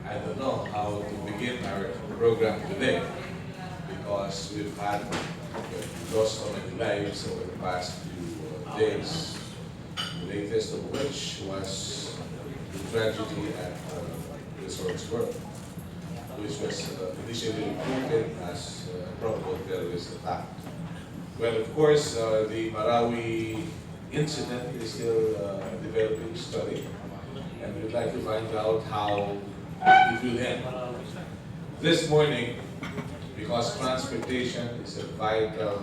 I don't know how to begin our program today because we've lost so many lives over the past few days. The latest of which was the tragedy at Resorts World, which was initially reported as a probable terrorist attack. Well, of course, the Marawi incident is still developing study, and we'd like to find out how it will end. This morning, because transportation is a vital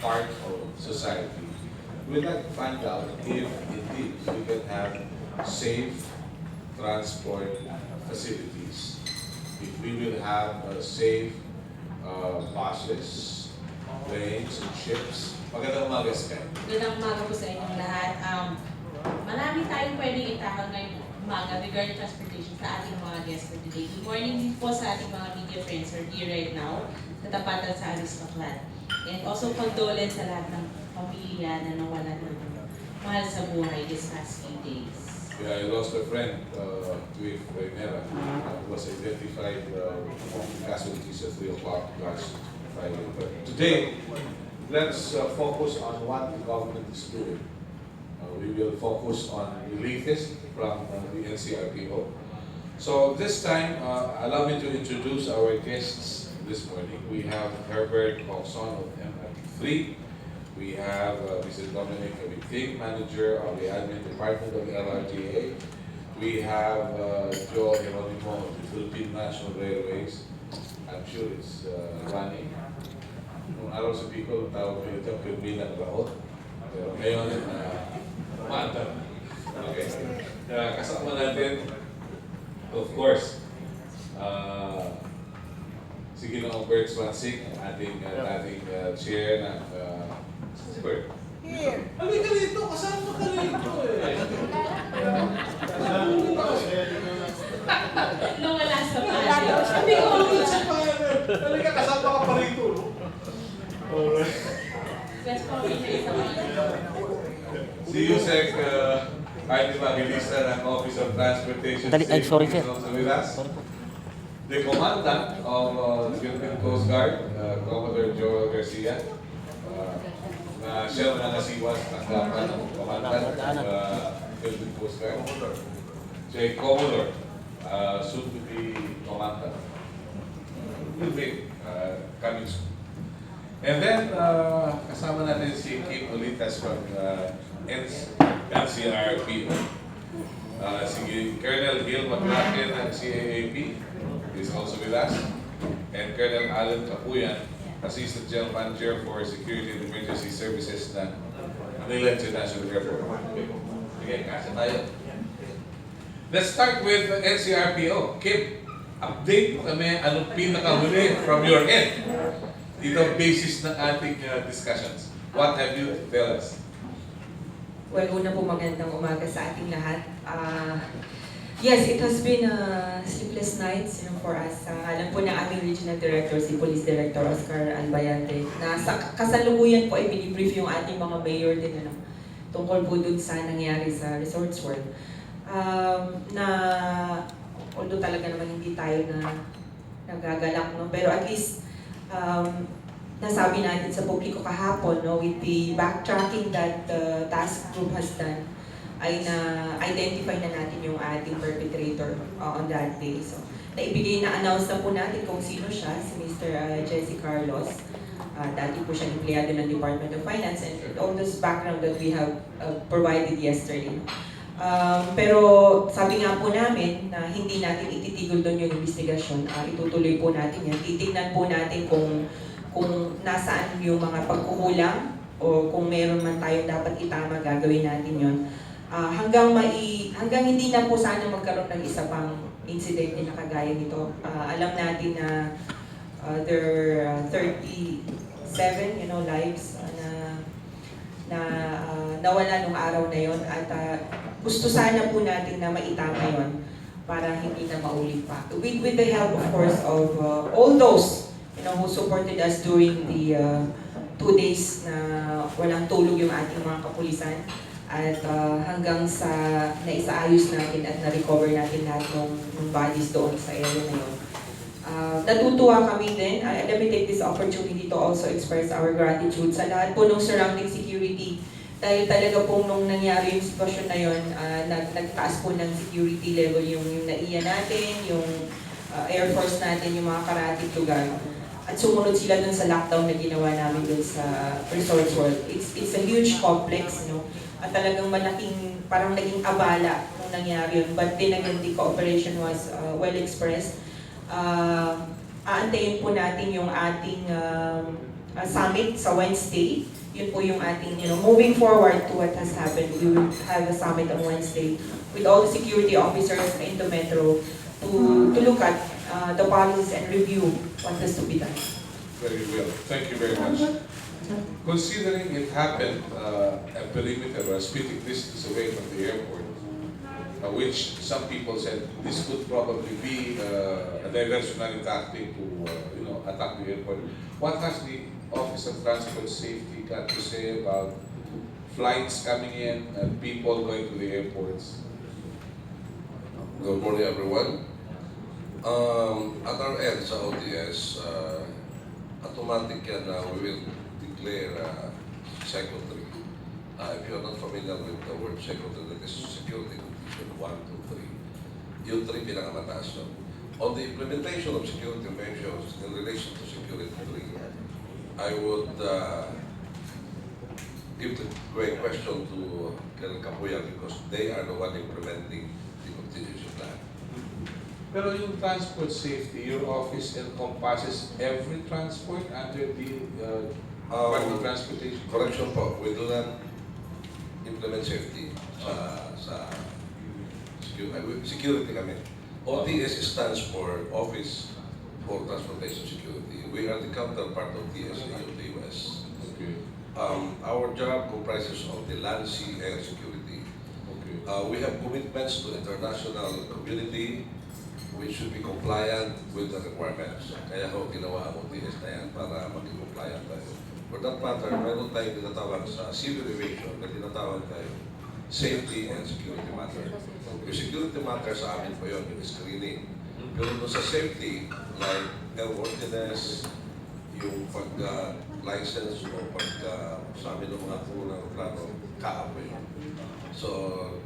part of society, we'd like to find out if indeed we can have safe transport facilities, if we will have safe buses, planes, and ships. Magandang umaga, Sky. Magandang umaga po sa inyong lahat. Marami tayong pwedeng itakal ngayong umaga regarding transportation sa ating mga guests for today. Good morning din po sa ating mga media friends who are here right now sa TAPATAN SA ARISTOCRAT. And also condolence sa lahat ng pamilya na nawalan ng mahal sa buhay this past few days. Yeah, I lost a friend with Melo. It was identified among the casualties at 3 o'clock last Friday. But today, let's focus on what the government is doing. We will focus on the latest from the NCRPO. So this time, allow me to introduce our guests this morning. We have Herbert Coxon of MIT3. We have Mr. Dominic Abigtig, manager of the admin department of the LRTA. We have Joe Geronimo of the Philippine National Railways. I'm sure it's running. Nung araw sa Bicol, tawag ko ito, Pirmilang Rahot. Pero ngayon, umaandar. Okay. Kasama natin, of course, si Ginoong Bert Swansig, ang ating dating chair ng Bert. Here. Halika rito, kasama ka rito eh. Nawala sa Wala daw siya. Sabi ko, Halika, kasama ka pa rito, no? best po rin na isa Si Yusek Evangelista ng Office of Transportation Safety is also with us. The Commandant of the Philippine Coast Guard, Commodore Joel Garcia, na siya na nasiwas tanggapan ng Commandant of Philippine Coast Guard. Siya Commodore, soon to be Commandant. Will be coming soon. And then, kasama natin si Kim Olitas from NCRPO. Si Colonel Gil McLaughlin ng CAAP is also with us. And Colonel Alan Capuyan, Assistant General Manager for Security and Emergency Services ng Manila International Airport. Okay, kasi tayo. Let's start with NCRPO. Kim, update mo kami anong pinakahuli from your end. Dito basis ng ating discussions. What have you to tell us? Well, una po magandang umaga sa ating lahat. Yes, it has been sleepless nights for us. Alam po ng aming Regional Director, si Police Director Oscar Albayante, na sa kasalukuyan po ay binibrief yung ating mga mayor din tungkol po dun sa nangyari sa Resorts World. Na although talaga naman hindi tayo nagagalak, no? Pero at least nasabi natin sa publiko kahapon, no, with the backtracking that the task group has done, ay na-identify na natin yung ating perpetrator on that day. So, na-announce na po natin kung sino siya, si Mr. Jesse Carlos. Dati po siyang empleyado ng Department of Finance, and all this background that we have provided yesterday. Pero sabi nga po namin na hindi natin ititigil doon yung investigasyon. Itutuloy po natin yan. Titignan po natin kung nasaan yung mga pagkukulang o kung meron man tayong dapat itama, gagawin natin yon. Hanggang hindi na po sana magkaroon ng isa pang incident na kagaya nito. Alam natin na there are 37 lives na nawala nung araw na yon, at gusto sana po natin na maitama yon para hindi na maulit pa. With the help, of course, of all those who supported us during the 2 days na walang tulog yung ating mga kapulisan. At hanggang sa naisaayos natin at na-recover natin lahat ng bodies doon sa area na yun. Natutuwa kami din. Let me take this opportunity to also express our gratitude sa lahat po ng surrounding security. Dahil talaga po nung nangyari yung sitwasyon na yun, nagtaas po ng security level yung NAIA natin, yung Air Force natin, yung mga karatig lugar. At sumunod sila dun sa lockdown na ginawa namin dun sa Resort World. It's a huge complex, no? At talagang malaking, parang naging abala nung nangyari yun. But then again, the cooperation was well expressed. Aantayin po natin yung ating summit sa Wednesday. Yun po yung ating, moving forward to what has happened. We will have a summit on Wednesday with all the security officers in the metro to look at the policies and review what has to be done. Very well. Thank you very much. Considering it happened a perimeter or a spitting distance away from the airport, which some people said this could probably be a diversionary tactic to attack the airport. What has the Office of Transport Safety got to say about flights coming in and people going to the airports? Good morning, everyone. At our end sa ODS, automatic yan na we will declare secondary. If you're not familiar with the word secondary, that is security condition 1, 2, 3. Yung 3 pinakamataas yun. On the implementation of security measures in relation to security 3, I would give the question to Colonel Capuya because they are the one implementing the contingency plan. Pero yung transport safety, your office encompasses every transport under the public transportation? Correction po, we do not implement safety sa security kami. ODS stands for Office for Transportation Security. We are the counterpart of TSA of the US. Okay. Our job comprises of the land, sea, air security. Okay. We have commitments to international community which should be compliant with the requirements. Kaya ho, ginawa ang ODS na yan para maging compliant tayo. For that matter, meron tayong tinatawag sa civil aviation na tinatawag tayo safety and security matter. Yung security matter sa amin po yun, yung screening. Pero doon sa safety, like airworthiness, yung pag-license o sa amin ng mga crew ng plano, kaapo yun. So,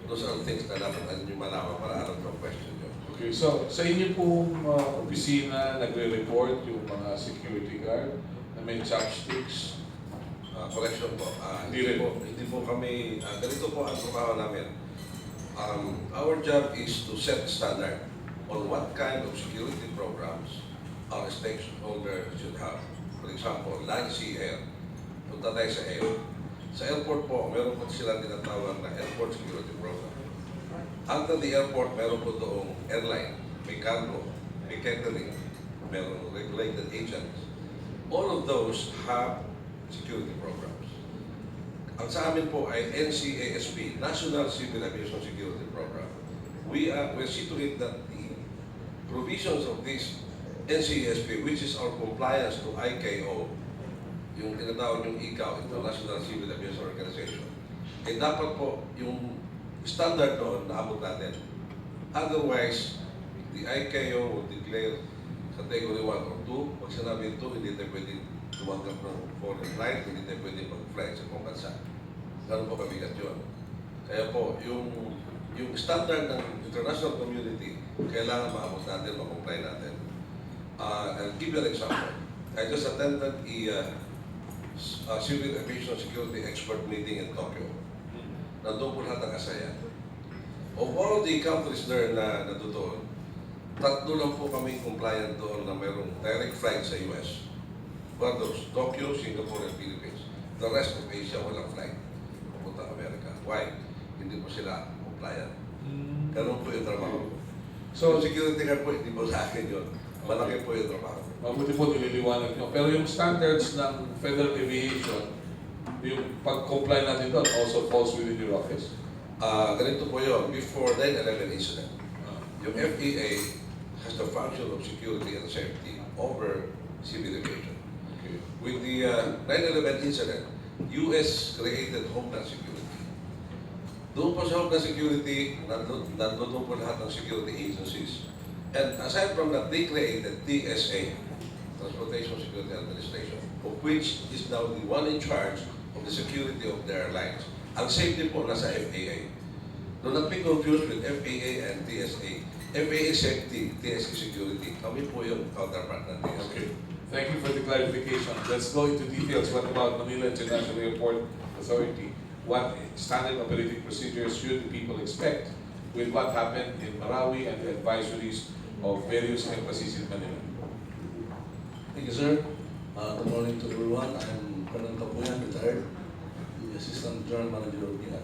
those are things na dapat yung malaman para alam ng question yun. Okay, so sa inyo pong opisina, nagre-report yung mga security guard na may chopsticks. Correction po. Hindi po kami, ganito po ang trabaho namin. Our job is to set standard on what kind of security programs our stakeholder should have. For example, land, sea, air. Punta tayo sa air. Sa airport po, meron po sila tinatawag na airport security program. Under the airport, meron po doong airline, may cargo, may catering, meron regulated agents. All of those have security programs. Ang sa amin po ay NCASP, National Civil Aviation Security Program. We see to it that the provisions of this NCASP, which is our compliance to ICAO, yung tinatawag yung ICAO, International Civil Aviation Organization, eh dapat po yung standard noon naabot natin. Otherwise, the ICAO will declare category 1 or 2. Pag sinabi 2, hindi tayo pwede tumanggap ng foreign flight, hindi tayo pwede mag-fly sa kung bansa. Ganun po kabigat yun. Kaya po, yung standard ng international community, kailangan maabot natin, ma-comply natin. I'll give you an example. I just attended a civil aviation security expert meeting in Tokyo. Nandun po lahat ng ASEAN. Of all the countries there na doon, 3 lang po kami compliant doon na mayroong direct flight sa US. What those? Tokyo, Singapore, and Philippines. The rest of Asia walang flight. Pupunta Amerika. Why? Hindi po sila compliant. Ganun po yung trabaho. So, security guard po, hindi po sa akin yun. Malaki po yung trabaho. Mabuti po nililiwanag nyo. Pero yung standards ng Federal Aviation, yung pag-comply natin doon also falls within your office? Ganito po yun. Before 9/11 incident, yung FAA has the function of security and safety over civil aviation. Okay. With the 9/11 incident, US created Homeland Security. Doon po sa hub ng security, nandun po lahat ng security agencies. And aside from that, they created TSA, Transportation Security Administration, of which is now the one in charge of the security of the airlines. Ang safety po nasa FAA. Do not be confused with FAA and TSA. FAA safety, TSA security. Kami po yung counterpart ng TSA. Okay. Thank you for the clarification. Let's go into details. What about Manila International Airport Authority? What standard operating procedures should the people expect with what happened in Marawi and the advisories of various embassies in Manila? Thank you, sir. Good morning to everyone. I'm Colonel Kapuyan, retired, the Assistant General Manager of MIA.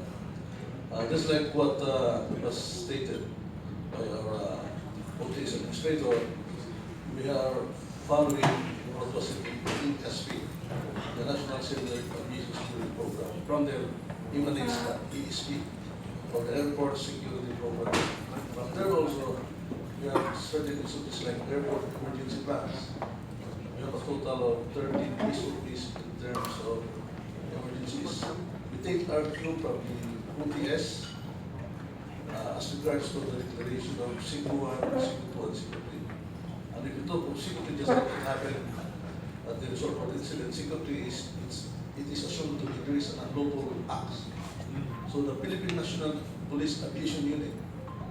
Just like what was stated by our OTS administrator, we are following what was in CASP, the National Civil Aviation Security Program. From there emanates the ESP, or the Airport Security Program. From there also, we have certain issues like airport emergency plans. We have a total of 13 SOPs in terms of emergencies. We take our cue from the OTS as regards to the declaration of SIGO 1, SIGO 2, and SIGO 3. And if you talk of SIGO 3, just like it happened at the resort of incident, SIGO 3 it is assumed to be there is an unlawful acts. So the Philippine National Police Aviation Unit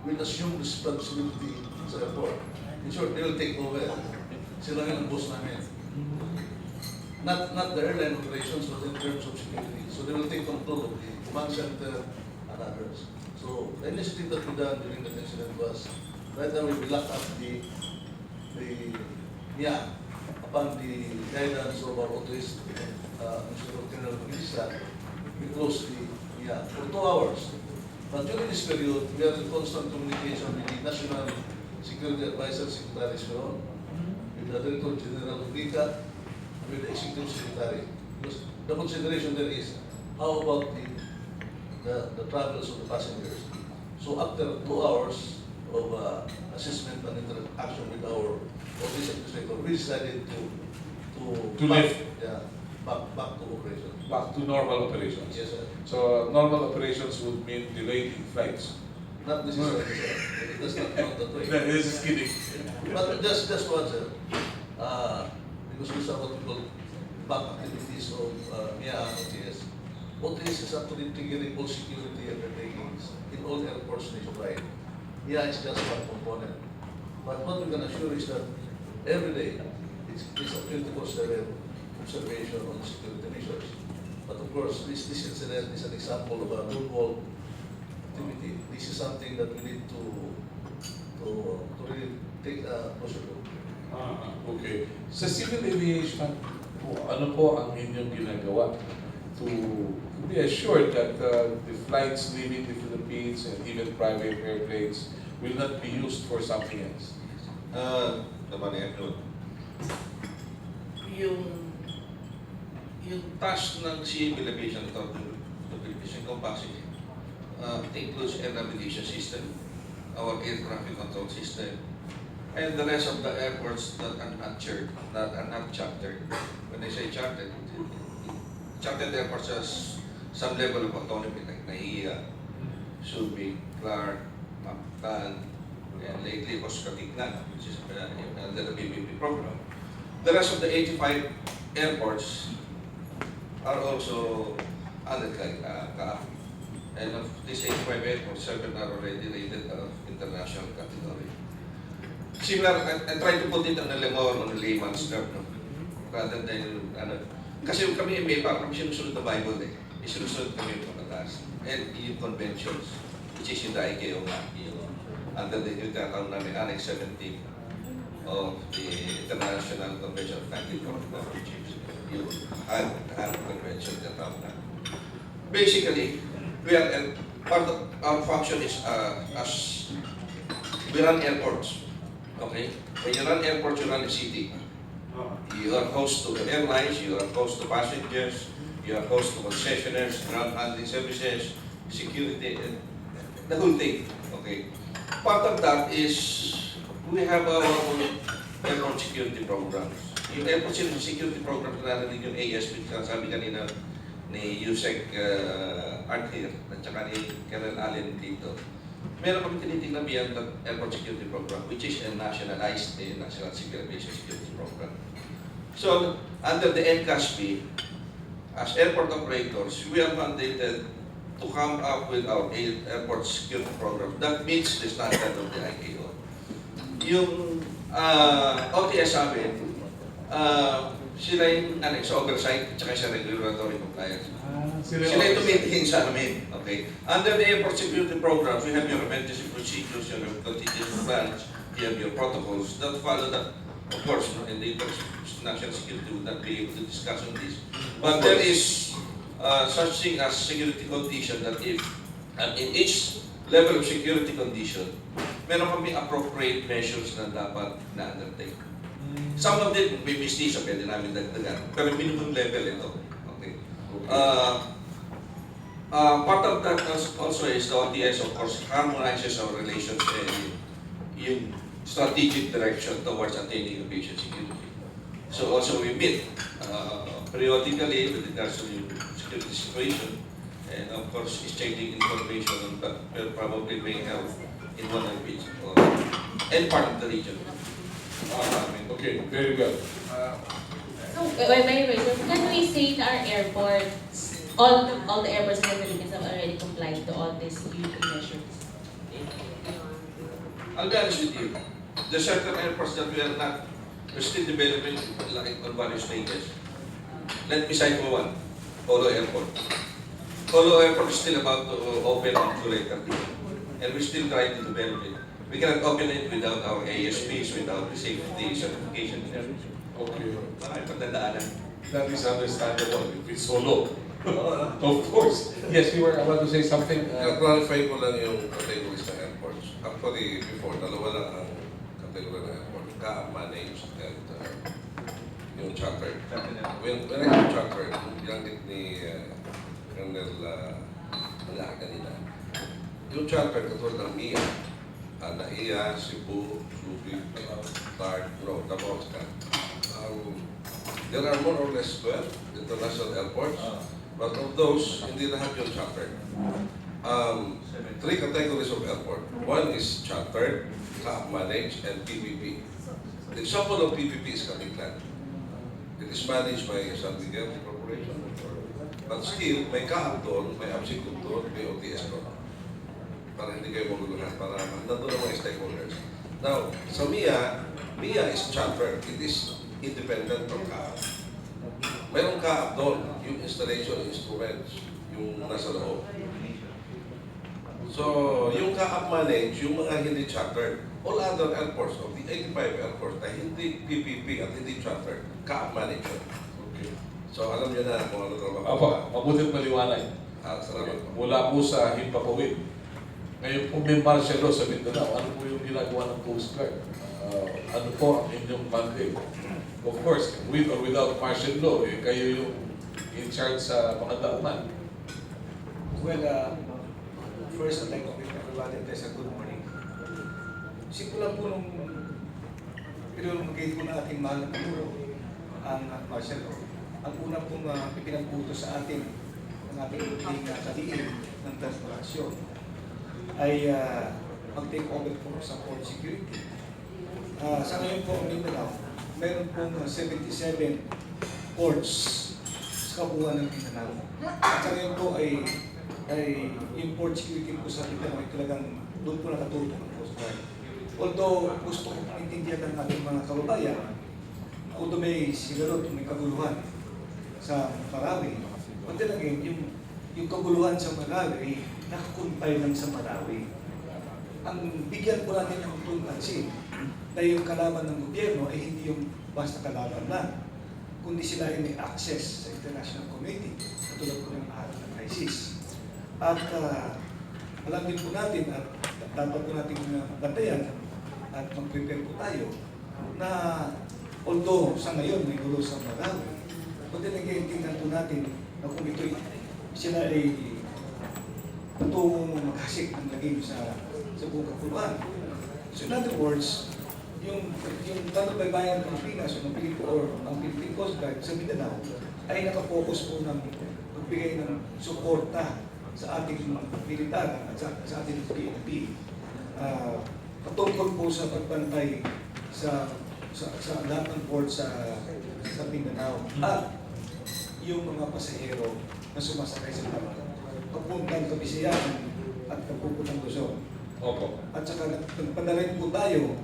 will assume responsibility sa airport. In short, they will take over. Sila nga ang boss namin. Not the airline operations, but in terms of security. So they will take control of the command center and others. So the initiative that we done during that incident was right away we locked up the upon the guidance of our OTS, Mr. Colonel Minister, we closed the for 2 hours. But during this period, we are in constant communication with the National Security Advisor, Secretary Speron, with the Director General Ortigas, and with the Executive Secretary. Because the consideration there is, how about the travels of the passengers? So after 2 hours of assessment and interaction with our office administrator, we decided to lift. Back to operation. Back to normal operations. Yes, sir. So normal operations would mean delayed flights. Not necessarily, sir. It does not count that way. This is kidding. But just one, sir. Because we saw what we call back activities of MIA and OTS. OTS is actually triggering all security undertakings in all airports nationwide. MIA is just one component. But what we can assure is that every day it's a 24/7 observation on security measures. But of course, this incident is an example of a lone activity. This is something that we need to really take a closer look. Okay. Sa civil aviation, ano po ang inyong ginagawa to be assured that the flights leaving the Philippines and even private airplanes will not be used for something else? Naman yung task ng civil aviation authority of the Philippines Company includes air navigation system, our air traffic control system, and the rest of the airports that are not chartered, not chartered. When I say chartered, chartered airports has some level of autonomy like NAIA, Subic, Clark, Mactan, and lately Oscatignan, which is under the BBP program. The rest of the 85 airports are also under CAAP. And of these 85 airports, 7 are already rated of international category. Similar, I try to put it on a layman's term, no? Rather than, kasi kami may parang sinusunod na Bible eh. Isinusunod kami yung pagkatas. And yung conventions, which is yung ICAO nga, under the new account namin, Annex 17 of the International Convention of 1944, which is yung convention that basically, we are part of our function is as we run airports. Okay, when you run airports, you run a city. You are host to the airlines, you are host to passengers, you are host to concessionaires, ground handling services, security, and the whole thing. Okay, part of that is we have our own airport security programs. Yung airport security program na narinig yung AS, which sabi kanina ni Yusek Arthur at saka ni Colonel Allen dito, meron kami tinitingnan beyond the airport security program, which is a nationalized national civil aviation security program. So, under the NCASB, as airport operators, we are mandated to come up with our airport security program that meets the standard of the ICAO. Yung OTS sa amin, sila yung sa oversight at sa regulatory compliance. Sila yung tumitingin sa amin. Okay. Under the airport security programs, we have your emergency procedures, your contingency plans, you have your protocols that follow that. Of course, and the national security would not be able to discuss on this. But there is such thing as security condition that if, and in each level of security condition, meron kami appropriate measures na dapat na-undertake. Some of them may mistisa, pwede namin dagdagan. Pero minimum level ito. Okay. Part of that also is the ODS, of course, harmonizes our relations and yung strategic direction towards attaining aviation security. So also we meet periodically with regards to the security situation, and of course exchanging information on that probably may help in one region or any part of the region. Okay, very good. So, can we say that our airports, all the airports in the Philippines have already complied to all these security measures? I'll be honest with you. There are certain airports that we're still developing like on various stages. Let me cite for one, Polo Airport. Polo Airport is still about to open on July 30, and we're still trying to develop it. We cannot open it without our ASPs, without the safety certification. Okay. Patandaanan. That is understandable if it's so low. Of course. Yes, you were about to say something. Clarify ko lang yung categories ng airports. Actually, before, dalawa lang ang category ng airport. Managed and yung charter. When I have charter, yung ni Colonel Malaga nila, yung charter katulad ng MIA, NAIA, Cebu, Subic, TART, Tabosca. There are more or less 12 international airports, but of those, hindi lahat yung chartered. 3 categories of airport. One is chartered, managed, and PPP. The example of PPP is Katiklan. It is managed by San Miguel Corporation. But still, may kaap doon, may absicum doon, may OTS doon. Para hindi kayo maguluhan, para nandun ang mga stakeholders. Now, sa MIA is chartered. It is independent from kaap. Mayroong kaap doon, yung installation instruments, yung nasa loob. So, yung kaap manage, yung mga hindi chartered, all other airports of the 85 airports na hindi PPP at hindi chartered, kaap manager. Okay. So, alam niyo na kung ano trabaho. Apa, mabutit maliwanag. Salamat po. Mula po sa Himpapawid. Ngayon po may martial law sa Mindanao. Ano po yung ginagawa ng Coast Guard? Ano po ang inyong mandate? Of course, with or without martial law, kayo yung in charge sa mga daungan. Well, first I'd like to greet everybody and say good morning. Simula po nung pinulunggay po na ating mahal na Pangulo, ang martial law. Ang una pong ipinagputo sa ating ng ating katiin ng transportasyon ay mag-take over po sa port security. Sa ngayon po ang Mindanao, meron pong 77 ports sa kabuuan ng Mindanao. At sa ngayon po ay yung port security po sa Mindanao ay talagang doon po nakatutok ang Coast Guard. Although gusto ko maintindihan ng ating mga kababayan, although may siguro may kaguluhan sa Marawi, but then again, yung kaguluhan sa Marawi, nakakumpay lang sa Marawi. Ang bigyan po natin ng pansin na yung kalaban ng gobyerno ay hindi yung basta kalaban lang, kundi sila ay may access sa international community, katulad po ng araw ng ISIS. At alam din po natin at dapat po natin bantayan at mag-prepare po tayo na although sa ngayon may gulo sa Marawi, but then again, tingnan po natin na kung ito'y sila ay patungong maghasik ng lagim sa buong kapuluan. So in other words, yung talubaybayan ng Pilipinas o ang Philippine Coast Guard sa Mindanao ay nakapokus po ng magbigay ng suporta sa ating militar at sa ating PNP. Patungkol po sa pagbantay sa lahat ng port sa Mindanao at yung mga pasahero na sumasakay sa barko papuntang Kabisiyan at papupuntang Luzon. Opo. At saka nagpadala rin po tayo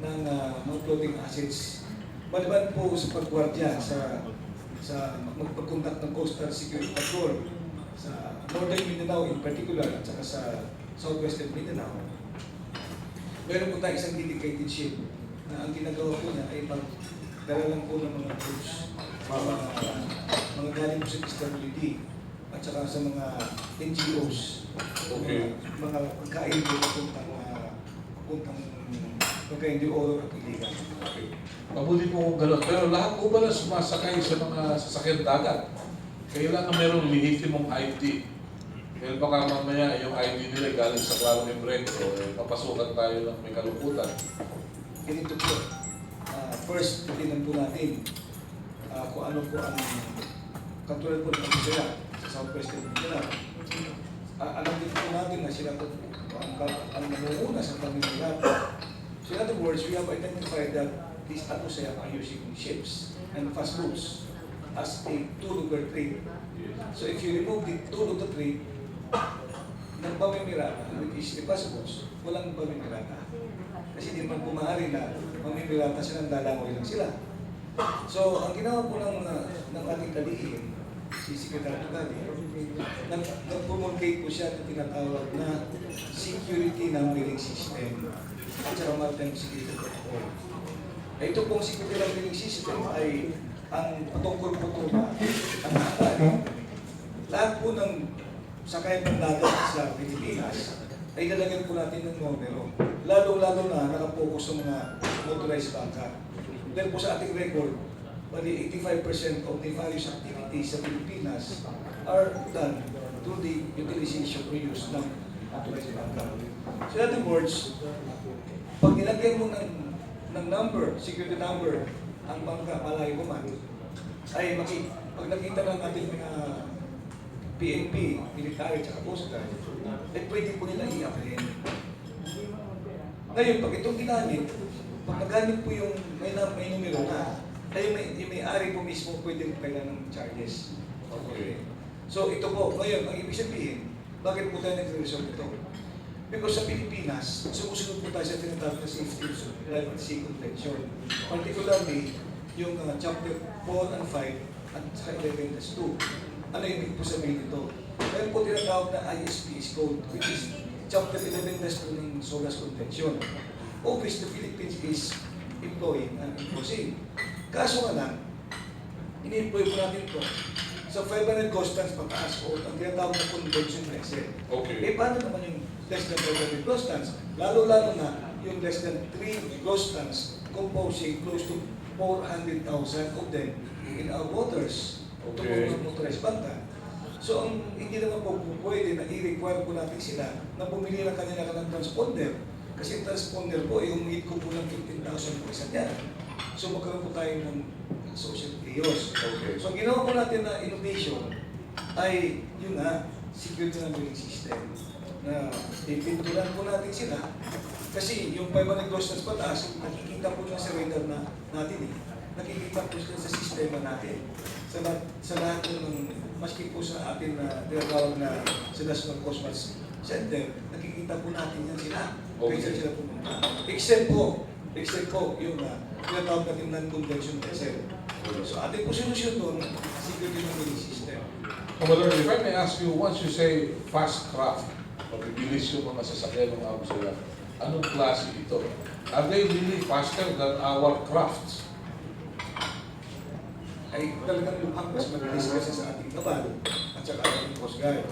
ng mga floating assets maliban po sa pagwardya sa magpagkondak ng Coastal Security Patrol sa Northern Mindanao in particular at saka sa Southwestern Mindanao. Meron po tayo isang dedicated ship na ang ginagawa po niya ay magdala lang po ng mga troops, mga galing po sa TAPATAN at saka sa mga NGOs, Okay. mga pagkain po papuntang pagkain di oro at iligan. Okay. Mabuti po kung gano'n. Pero lahat po ba na sumasakay sa mga sasakyan dagat? Kailangan merong lehitimong ID. Dahil baka mamaya yung ID nila galing sa klarong embreto, papasukan tayo ng may kalungkutan. Ganito po, first, titignan po natin kung ano po ang katulad po ng sila sa Southwestern Mindanao. Alam din po natin na sila po ang nanunguna sa pamilya. So in other words, we have identified that these Atosaya are using ships and fast boats as a tool of their trade. So if you remove the tool of the trade ng pamimirata, which is the fast boats, walang pamimirata. Kasi di man pumahari na pamimirata silang dalangoy lang sila. So ang ginawa po ng ating kalihim, si Secretary Tugadi, nag-promulgate po siya na tinatawag na security numbering system at saka maritime security protocol. Ito pong security numbering system ay ang patungkol po ito na ang lahat po ng sakayan ng dagat sa Pilipinas ay lalagyan po natin ng numero. Lalo-lalo na nakapokus sa mga motorized bangka. Dahil po sa ating record, bali 85% of the various activities sa Pilipinas are done through the utilization or use ng motorized bangka. So in other words, pag nilagyan mo ng number, security number, ang bangka malayo mo man, ay pag nakita ng ating mga PNP, military, at Coast Guard, ay pwede po nila i-apprehend. Ngayon, pag itong ginamit, pag nagamit po yung may numero na, ay yung may-ari po mismo pwede kailan ng charges. Okay. So ito po, ngayon, ang ibig sabihin, bakit po tayo nag-resolve ito? Because sa Pilipinas, sumusunod po tayo sa tinatawag na Safety Life at Sea Convention. Particularly, yung Chapter 4 and 5 at sa 11-2. Ano yung ibig po sabihin ito? Meron po tinatawag na ISP's Code, which is Chapter 11-2 ng SOLAS Convention, of which the Philippines is employing and enforcing. Kaso nga lang, ini-employ po natin ito sa 500 gross tons pataas o ang tinatawag na convention vessel. Okay. Eh paano naman yung less than 500 gross tons? Lalo-lalo na yung less than 3 gross tons composing close to 400,000 of them in our waters. Okay. Ito po motorized bangka. So ang hindi naman po pwede na i-require po natin sila na bumili ng kanila ng transponder. Kasi yung transponder po, yung humigit ko po ng 15,000 po isa niya. So magkaroon po tayo ng social chaos. Okay. So ang ginawa po natin na innovation ay yun nga, security numbering system na ipintulan po natin sila. Kasi yung 500 gross tons pataas, nakikita po na sa radar na natin eh. Nakikita po sila sa sistema natin. Sa lahat po ng, maski po sa atin na tinatawag na sa National Coast Guard Center, nakikita po natin yan sila. Okay. Kaya sila pumunta. Except po yung tinatawag natin non-convention vessel. So ating po solusyon doon, security numbering system. Commodore, if I may ask you, once you say fast craft, mabibilis yung mga sasakyan ng Abusaya, anong klase ito? Are they really faster than our crafts? Ay talagang mukhang mas mabilis kasi sa ating naval at saka ating Coast Guard.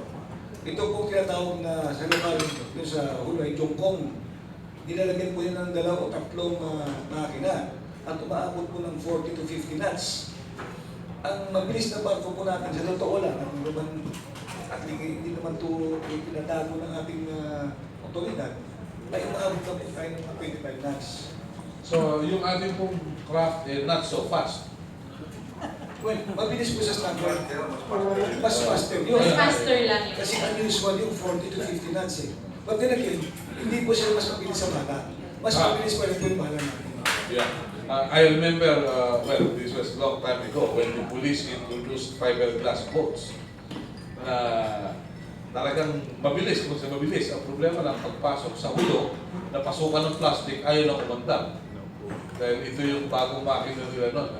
Ito pong tinatawag na sa naval, yung sa Hulay, Jongkong, nilalagyan po yan ng 2 o 3 makina at umaabot po ng 40 to 50 knots. Ang mabilis na barko po natin, sa totoo lang, at hindi naman ito pinatago ng ating otoridad, ay umaabot na po tayo ng 25 knots. So, yung ating pong craft, not so fast. Well, mabilis po sa standard. Mas faster yun. Mas faster lang yun. Kasi unusual yung 40 to 50 knots eh. But then again, hindi po siya mas mabilis sa bala. Mas mabilis pa rin po yung bala natin. Yeah. I remember, well, this was a long time ago when the police introduced fiberglass boats. Talagang mabilis, kung sa mabilis. Ang problema lang, pagpasok sa ulo, napasukan ng plastic, ayaw na umandam. Dahil ito yung bagong makina nila nun.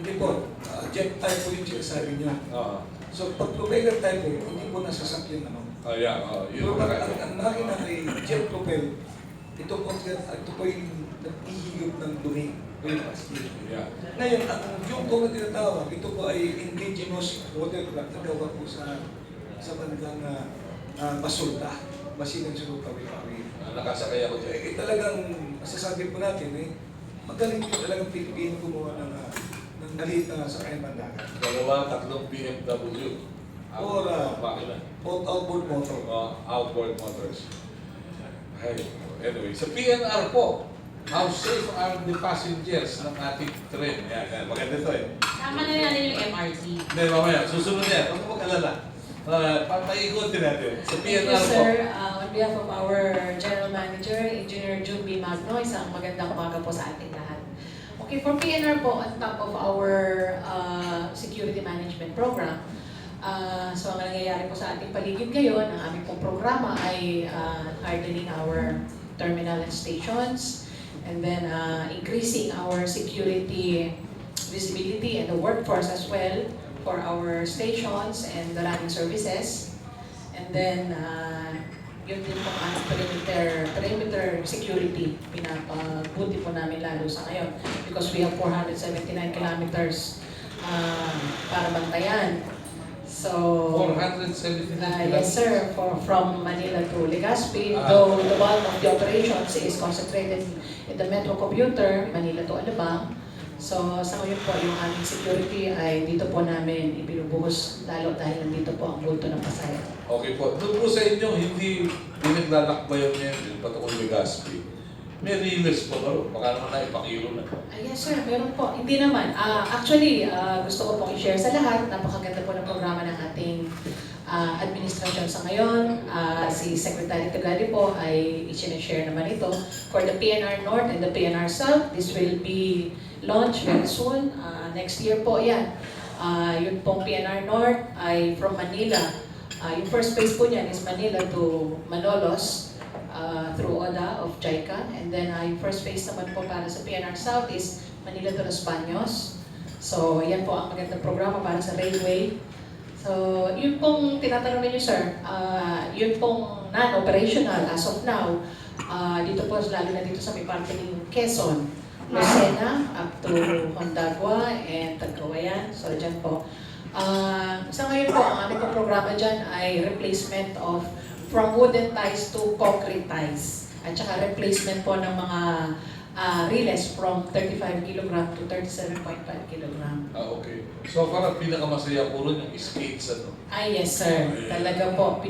Hindi po, jet type po yung sinasabi niyo. Uh, So pag propeller type po, hindi po nasasakyan ano. yeah, yun Pero ang pag ang makina ay jet propel, ito po yung naghihigop ng dumi. Yeah. Ngayon, yung po na tinatawag, ito po ay indigenous watercraft na gawa po sa bandang basulta, masinang sulta, kawi-kawi. Nakasakay ako dyan. Talagang masasabi po natin, magaling po talagang Pilipino gumawa ng maliit na sakay bandagan. 2-3 BMW. Or makina. outboard motor. Outboard motors. Ay, anyway, sa PNR po, how safe are the passengers ng ating train? Yan, maganda ito eh. Tama na natin yung MRT. Hindi, mamaya, susunod yan. Huwag mo mag-alala. Papaikutin natin. Sa Thank you, PNR po. sir. On behalf of our General Manager, Engineer June B. Magno, isang magandang umaga po sa ating lahat. Okay, for PNR po, on top of our security management program, so ang nangyayari po sa ating paligid ngayon, ang aming pong programa ay hardening our terminal and stations, and then increasing our security visibility and the workforce as well for our stations and the running services. And then, yun din po ang perimeter security, pinapabuti po namin lalo sa ngayon because we have 479 kilometers para bantayan. So, 479 yes sir, from Manila to Legazpi, though the bulk of the operations is concentrated in the metro commuter, Manila to Alabang. So, sa ngayon po, yung aming security ay dito po namin ibinubuhos lalo dahil nandito po ang bulto ng pasaya. Okay po. Doon po sa inyo, hindi naglalakbayan niya yung patungkol Legazpi. May release po ba? Baka naman na ipakilo na. Yes sir, meron po. Hindi naman. Actually, gusto ko pong i-share sa lahat. Napakaganda po ng programa ng ating administrasyon sa ngayon. Si Secretary Tagali po ay i-share naman ito. For the PNR North and the PNR South, this will be launched very soon. Next year po yan. Yung pong PNR North ay from Manila. Yung first phase po niyan is Manila to Malolos through ODA of JICA. And then yung first phase naman po para sa PNR South is Manila to Los Baños. So yan po ang magandang programa para sa railway. So yun pong tinatanong ninyo sir, yun pong non-operational as of now, dito po lalo na dito sa may parte ng Quezon, Lucena, up to Hondagua and Tagkawayan. So dyan po. Sa ngayon po, ang aming pong programa dyan ay replacement of from wooden ties to concrete ties. At saka replacement po ng mga relays from 35 kg to 37.5 kg. Okay. So parang pinakamasaya po rin yung skates ano? Yes sir, talaga po.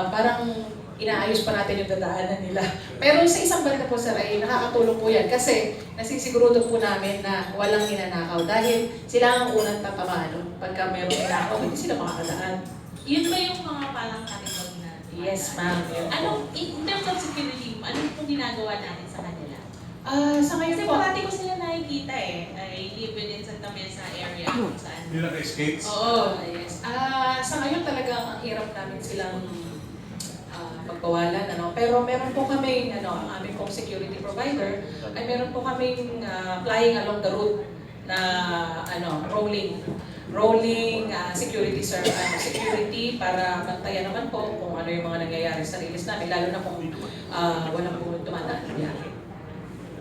Parang inaayos pa natin yung dadaanan nila. Pero sa isang banda po sir ay nakakatulong po yan kasi nasisigurado po namin na walang ninanakaw dahil sila ang unang tatamaan pagka mayroong ninakaw, hindi sila makakadaan. Yun ba yung mga palang kategori natin? Yes ma'am. Anong, in terms of security, anong pong ginagawa natin sa kanila? Sa ngayon Kasi po, parati ko sila nakikita I live in Santa Mesa area kung saan. Hindi naka-skates? oo, yes. Sa ngayon talagang ang hirap namin silang pagbawalan, ano. Pero meron po kami, ang aming pong security provider, ay meron po kaming flying along the route na, rolling security security para bantayan naman po kung ano yung mga nangyayari sa release namin, lalo na kung walang po dumadaan ng biyahe.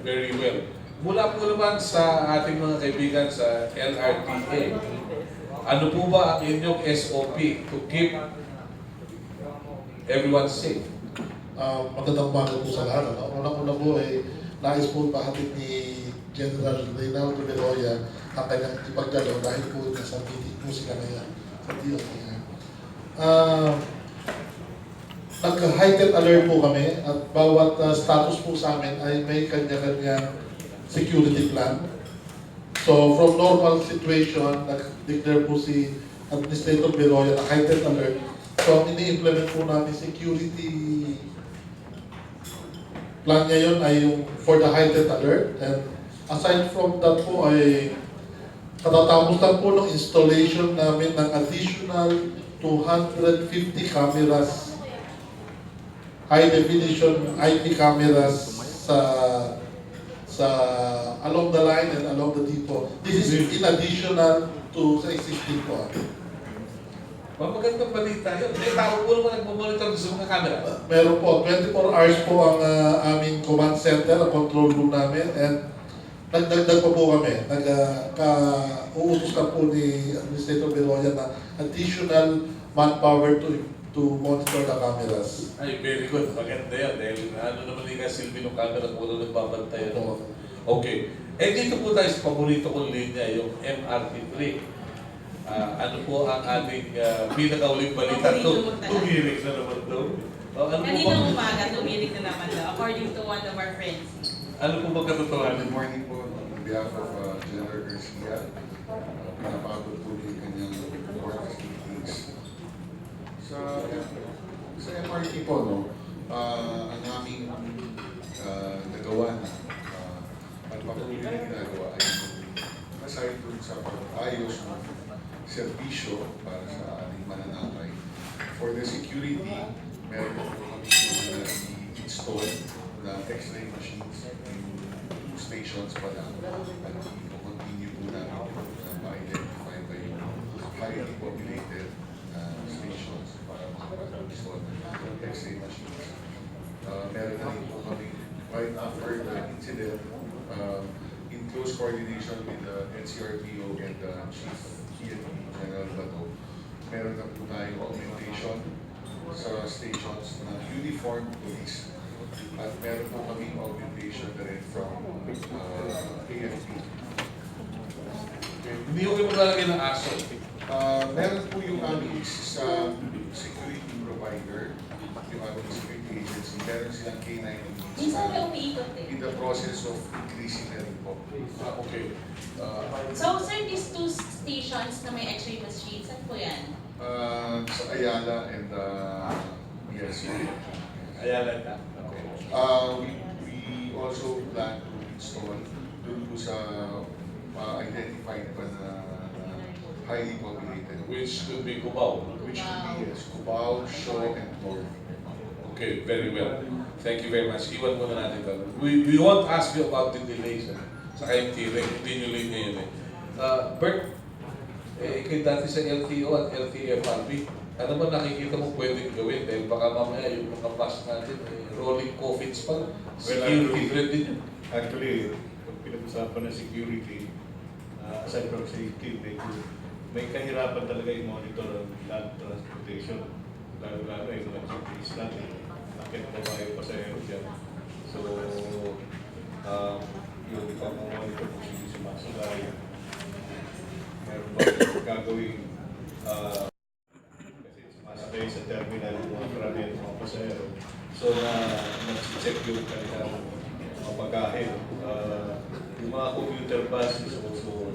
Very well. Mula po naman sa ating mga kaibigan sa LRTA, ano po ba ang inyong SOP to keep everyone safe? Magandang umaga po sa lahat. Unang-una po ay nais po pahatid ni General Reynaldo Bedoya ang kanyang ipagdalo dahil po nasa meeting po sila ngayon sa DOTR. nag-heightened alert po kami at bawat status po sa amin ay may kanya-kanyang security plan. So from normal situation, nag-declare po si Administrator Beroya na heightened alert. So ang ini-implement po namin security plan niya yun ay yung for the heightened alert. And aside from that po ay katatapos lang po ng installation namin ng additional 250 cameras, high definition IP cameras sa along the line and along the depot. This is in additional to sa existing po. Magandang balita yun. May tao po naman nagmamonitor sa mga camera. Meron po, 24 hours po ang aming command center, ang control room namin, and nagdagdag pa po kami. Uutos ka po ni Administrator Beroya na additional manpower to monitor the cameras. Ay, very good. Maganda yan. Dahil ano naman yung silbi ng camera kung ano nagbabantay. Opo. Okay. Eh dito po tayo sa paborito kong linya, yung MRT3. Ano po ang ating pinakauling balita? Tumirik na naman daw. Kaninang umaga, tumirik na naman daw, according to one of our friends. Ano po magkatotohanan? Good morning po on behalf of General Garcia. Pinapagod po yung kanyang work meetings. Sa MRT po, no, ang aming nagawa na at patuloy na ginagawa ay aside dun sa pag-ayos ng serbisyo para sa ating mananakay. For the security, meron po kami i-install na X-ray machines in 2 stations pa lang. At i-continue po namin ma-identify ba yung highly populated stations para makapag-install ng X-ray machines. Meron na rin po kami right after the incident in close coordination with the NCRPO and the Chief PNP General Bato. Meron na po tayong augmentation sa stations ng uniformed police. At meron po kaming augmentation na rin from AFP. Hindi ko kayo maglalagay ng aso. Meron po yung aming security provider, yung aming security agency. Meron silang K9 Minsan may umiikot eh. in the process of increasing na rin po. Okay. So, sir, these 2 stations na may X-ray machines, saan po yan? Sa Ayala and yes. Ayala na. Okay. We also plan to install dun po sa identified pa na highly populated. Which could be Cubao. Which would be yes, Cubao, Shaw, and North. Okay, very well. Thank you very much. Iwan muna natin ito. We won't ask you about the delays sa KITV. Hindi nyo late ngayon eh. Bert, ikaw dati sa LTO at LTFRB. Ano ba nakikita mo pwedeng gawin? Dahil baka mamaya yung mga bus natin, rolling coffins pa. Security threat din yun. Actually, pag pinag-usapan ng security, aside from safety, may kahirapan talaga yung monitor ng land transportation. Lalo-lalo yung mga GPS natin. Bakit pa tayo pasahero dyan? So, yung pang-monitor kung sino sumasalay, meron ba gagawin kasi sumasakay sa terminal yung mga karamihan ng mga pasahero. So, nag-check yung kanilang mga bagahe. Yung mga commuter buses also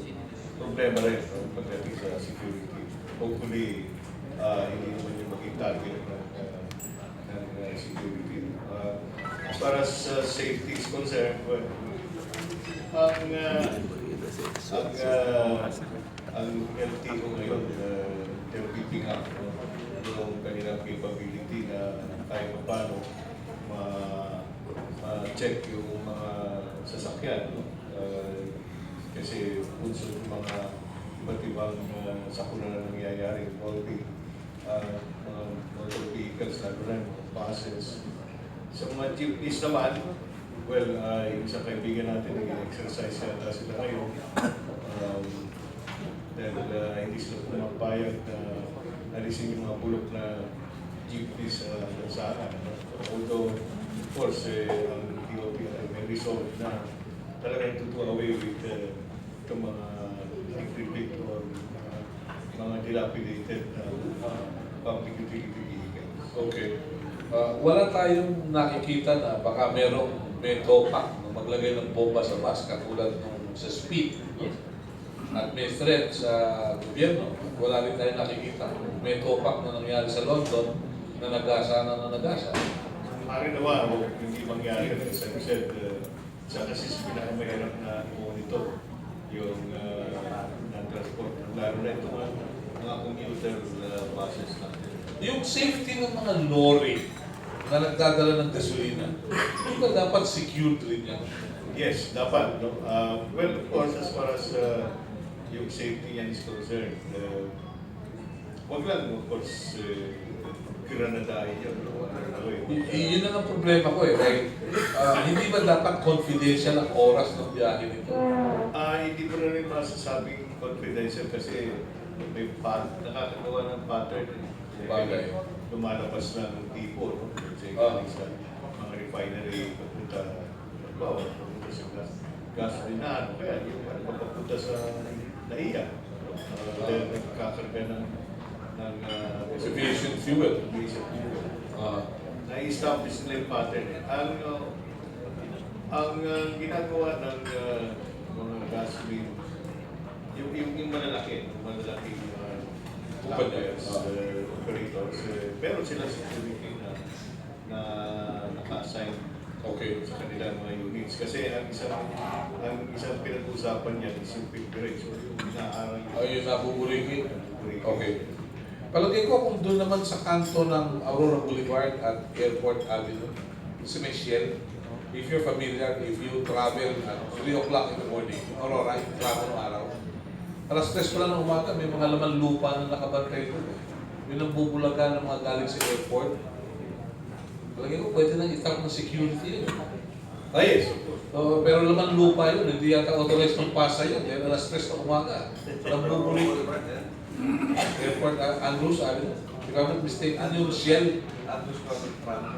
problema rin pagdating sa security. Hopefully, hindi naman yung maging target ng security. As far as safety is concerned, well, ang LTO ngayon, they're keeping up yung kanilang capability na kahit pa paano ma-check yung mga sasakyan. Kasi puso yung mga iba't ibang sakuna na nangyayari involving mga motor vehicles, lalo na mga buses. Sa mga jeepneys naman, well, yung isang kaibigan natin nag-exercise yata sila ngayon. Dahil hindi sila pumapayag na alisin yung mga bulok na jeepneys sa lansangan. Although, of course, ang DOP ay may resolve na talagang to do away with itong mga decrepit or mga dilapidated public utility vehicles. Okay. Wala tayong nakikita na baka may topak na maglagay ng bomba sa bus katulad nung sa speed. At may threat sa gobyerno. Wala rin tayong nakikita. May topak na nangyari sa London na nagasa na nagasa. Pare naman, hindi mangyari. As I said, sa kasi pinakamahirap na i-monitor yung transport. Lalo na ito mga commuter buses natin. Yung safety ng mga lorry na nagdadala ng gasolina, hindi ba dapat secured rin yan? Yes, dapat. No? Well, of course, as far as yung safety yan is concerned, wag lang, of course, granadahin yun. Yun ang problema ko eh. Like, hindi ba dapat confidential ang oras ng biyahe nito? Hindi ko na rin masasabing confidential kasi may nakakagawa ng pattern. Bagay. Lumalabas na ng tipo, no? Kasi sa mga refinery papunta sa gasolinahan, kaya yung papunta sa NAIA. Dahil nagkakarga ng Aviation fuel. Na-establish nila yung pattern. Ang ginagawa ng mga gasoline, yung malalaki operators, meron sila security na naka-assign sa kanilang mga units. Kasi ang isang pinag-uusapan niya is yung pilgrimage. So yung inaaral Yung nabubuliki. Okay. Palagay ko kung doon naman sa kanto ng Aurora Boulevard at Airport Avenue, si Michelle, if you're familiar, if you travel at 3 o'clock in the morning, Aurora, yung travel ng araw, alas 3 pa lang ng umaga, may mga laman lupa na nakabantay doon. Yun ang bubulagan ng mga galing sa airport. Palagay ko, pwede nang itap ng security yun. yes. Pero laman lupa yun, hindi yata authorized ng pasa yun. Dahil alas 3 ng umaga. Walang bubuli. Airport Andrews Avenue. If I'm not mistaken, ano yung Shell? Andrews Roxas.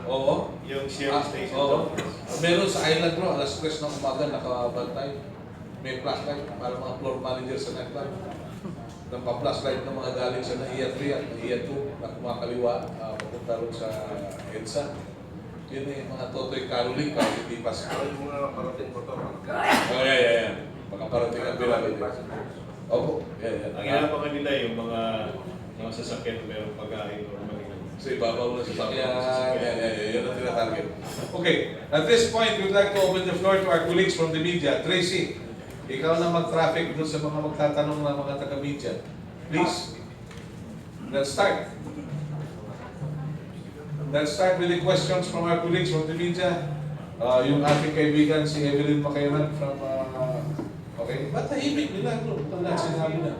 Oo. Yung Shell Station. Oo. Meron sa island bro, alas 3 ng umaga nakabantay. May flashlight para mga floor manager sa nightclub. Nang pa-flashlight ng mga galing sa NAIA 3 at NAIA 2 na kumakaliwa, papunta rin sa EDSA. Yun yung mga Totoy Caroling, hindi pa sa Yung mga parating mo to. yeah. Makaparating ang bilangin. Opo. Yeah. Ang inabangan nila yung mga sasakyan na mayroong pagkain o So ibabaw na sa sakyan. Yun ang tinatarget. Okay. At this point, we'd like to open the floor to our colleagues from the media. Tracy, ikaw na mag-traffic doon sa mga magtatanong ng mga taga-media. Please. Let's start. Let's start with the questions from our colleagues from the media. Yung ating kaibigan, si Evelyn Macayman from... okay, ba't tahimik nila? Tanda, sinabi na.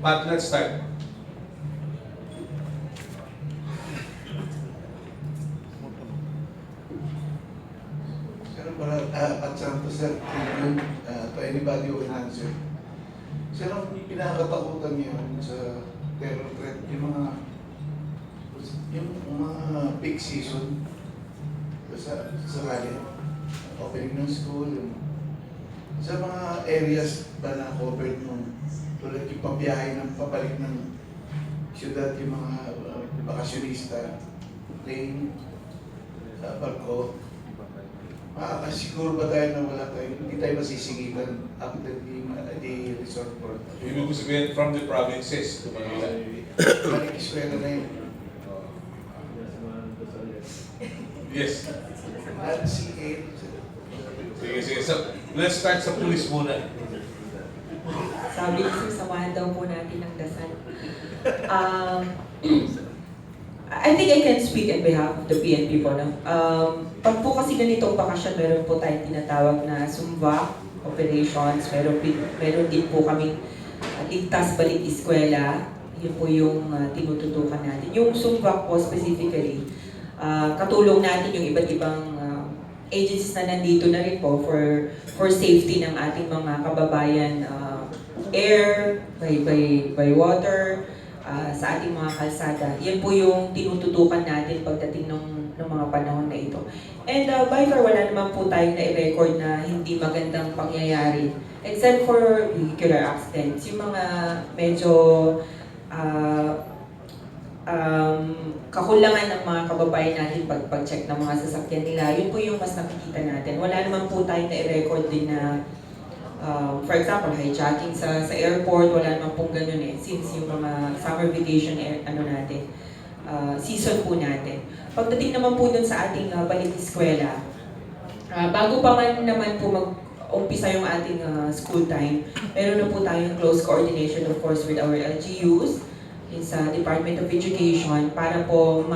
Pat, let's start. Sir, para at Santo Sir, to anybody who can answer. Sir, ang pinakatakutan ngayon sa terror threat, yung mga peak season sa kali, opening ng school, sa mga areas ba na covered nung tulad yung pabiyahe ng pabalik ng syudad, yung mga bakasyonista, plane, barko, makakasiguro ba tayo na wala tayo, hindi tayo masisingitan after the resort port? Ibig ko sabihin from the provinces to Manila. Malikiswela na yun. Yes. At CA, Sige. So, let's start sa police muna. Sabi ko, samahan daw po natin ng dasal. I think I can speak on behalf of the PNP po. No? Pag po kasi ganitong bakasyon, meron po tayong tinatawag na Sumva operations. Meron din po kaming ligtas balik eskwela. Yun po yung tinututukan natin. Yung Sumva po specifically, katulong natin yung iba't ibang agencies na nandito na rin po for safety ng ating mga kababayan, air, by water, sa ating mga kalsada. Yan po yung tinututukan natin pagdating ng mga panahon na ito. And by far, wala naman po tayong na-record na hindi magandang pangyayari. Except for vehicular accidents. Yung mga medyo kakulangan ng mga kababayan natin pag-check ng mga sasakyan nila, yun po yung mas nakikita natin. Wala naman po tayong na-record din na, for example, hijacking sa airport, wala naman pong ganun eh, since yung mga summer vacation natin, season po natin. Pagdating naman po dun sa ating balik-eskwela, bago pa man naman po umpisa yung ating school time, meron na po tayong close coordination of course with our LGUs, sa Department of Education para po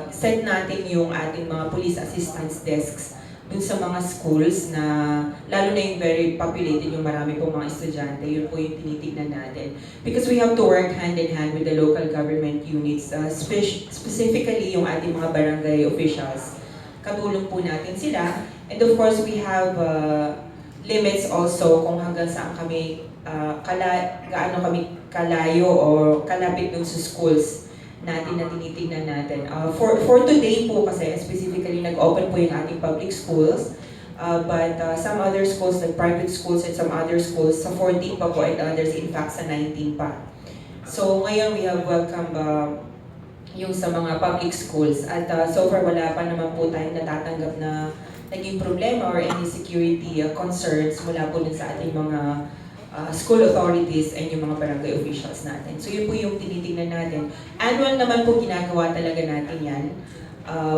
set natin yung ating mga police assistance desks dun sa mga schools na lalo na yung very populated, yung marami pong mga estudyante, yun po yung tinitignan natin. Because we have to work hand in hand with the local government units, specifically yung ating mga barangay officials. Katulong po natin sila. And of course, we have limits also kung hanggang saan kami gaano kami kalayo o kalapit dun sa schools natin na tinitingnan natin. For today po kasi, specifically nag-open po yung ating public schools, but some other schools, like private schools and some other schools, sa 14 pa po and others in fact sa 19 pa. So ngayon we have welcomed yung sa mga public schools at so far wala pa naman po tayong natatanggap na naging problema or any security concerns mula po dun sa ating mga school authorities and yung mga barangay officials natin. So yun po yung tinitingnan natin. Annual naman po ginagawa talaga natin yan.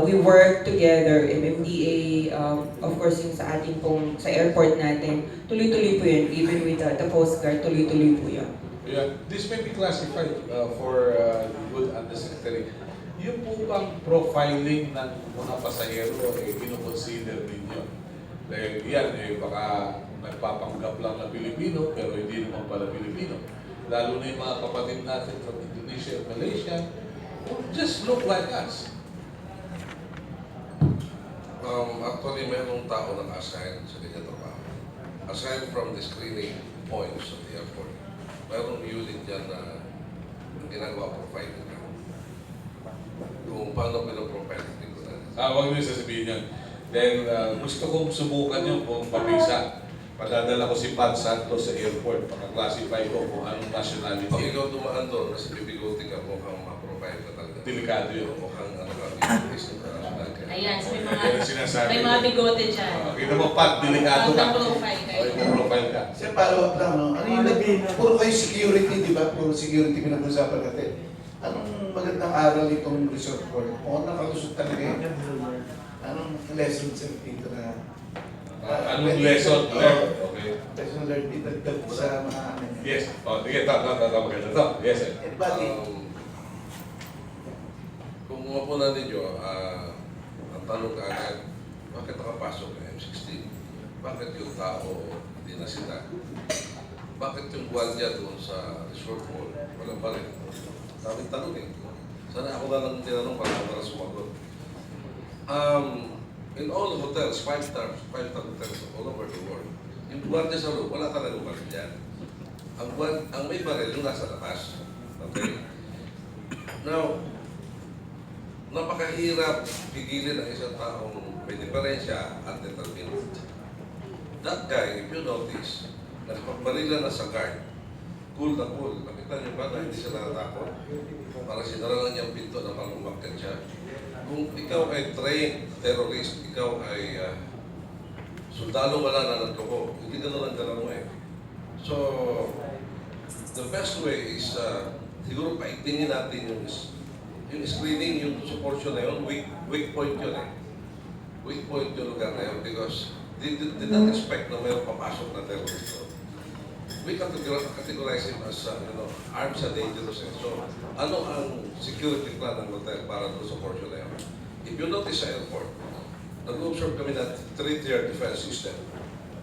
We work together, MMDA, of course yung sa ating pong, sa airport natin, tuloy-tuloy po yun. Even with the Coast Guard, tuloy-tuloy po yun. Yeah, this may be classified for good undersecretary. Yung po bang profiling ng mga pasahero, kino-consider ninyo? Dahil yan, baka nagpapanggap lang na Pilipino, pero hindi naman pala Pilipino. Lalo na yung mga kapatid natin from Indonesia and Malaysia, who just look like us. Actually, mayroong tao nag-assign sa kanya trabaho. Aside from the screening points of the airport, mayroong unit dyan na ginagawa profiling na. Kung paano pinaprofiling ko na. Huwag niyo sasabihin yan. Then, gusto kong subukan nyo kung pabisa. Padadala ko si Pat Santos sa airport, paka-classify ko kung anong nationality. Pag ikaw dumaan doon, kasi bibigote ka, mukhang ma-profile ka talaga. Delikado yun. Mukhang Ayan, so Yan ang sinasabi. may mga bigote dyan. Kita mo, Pat, delikado ka. Profile ka. Profile ka. Sir, follow-up lang, no? Ano yung puro kayo security, di ba? Puro security pinag-usapan natin. Anong magandang aral itong resort board? Kung nakalusot talaga yun, anong lesson sir dito na... Anong lesson learned? Okay. Lesson learned dito sa mga amin. Yes. Sige, maganda to. Yes, sir. Kung mapunan ninyo, ang tanong ka agad, bakit nakapasok ng M16? Bakit yung tao hindi na sila? Bakit yung gwardiya doon sa resort mall? Walang pa rin. Daming tanong eh. Sana ako na lang tinanong para sumagot. In all hotels, 5-star hotels all over the world, yung gwardiya sa loob, wala talagang baril dyan. Ang may baril yung nasa labas. Okay? Now, napakahirap pigilin ang isang taong may diferensya at determined. That guy, if you notice, nagpaparilan na sa guard, cool na cool. Nakita niyo ba na hindi siya natatakot? Para sinara lang niya ang pinto na parang umakyat siya. Kung ikaw ay trained terrorist, ikaw ay sundalo wala na nagtuko, hindi gano'n ang gano'n mo eh. So, the best way is, siguro paigtingin natin yung screening, yung portion na yun, weak point yun eh. Weak point yung lugar na yun because did not expect na mayroong papasok na terrorist. We categorize him as, arms and dangerous. So, ano ang security plan ng hotel para doon sa portion na yun? If you notice sa airport, nag-observe kami na 3-tier defense system.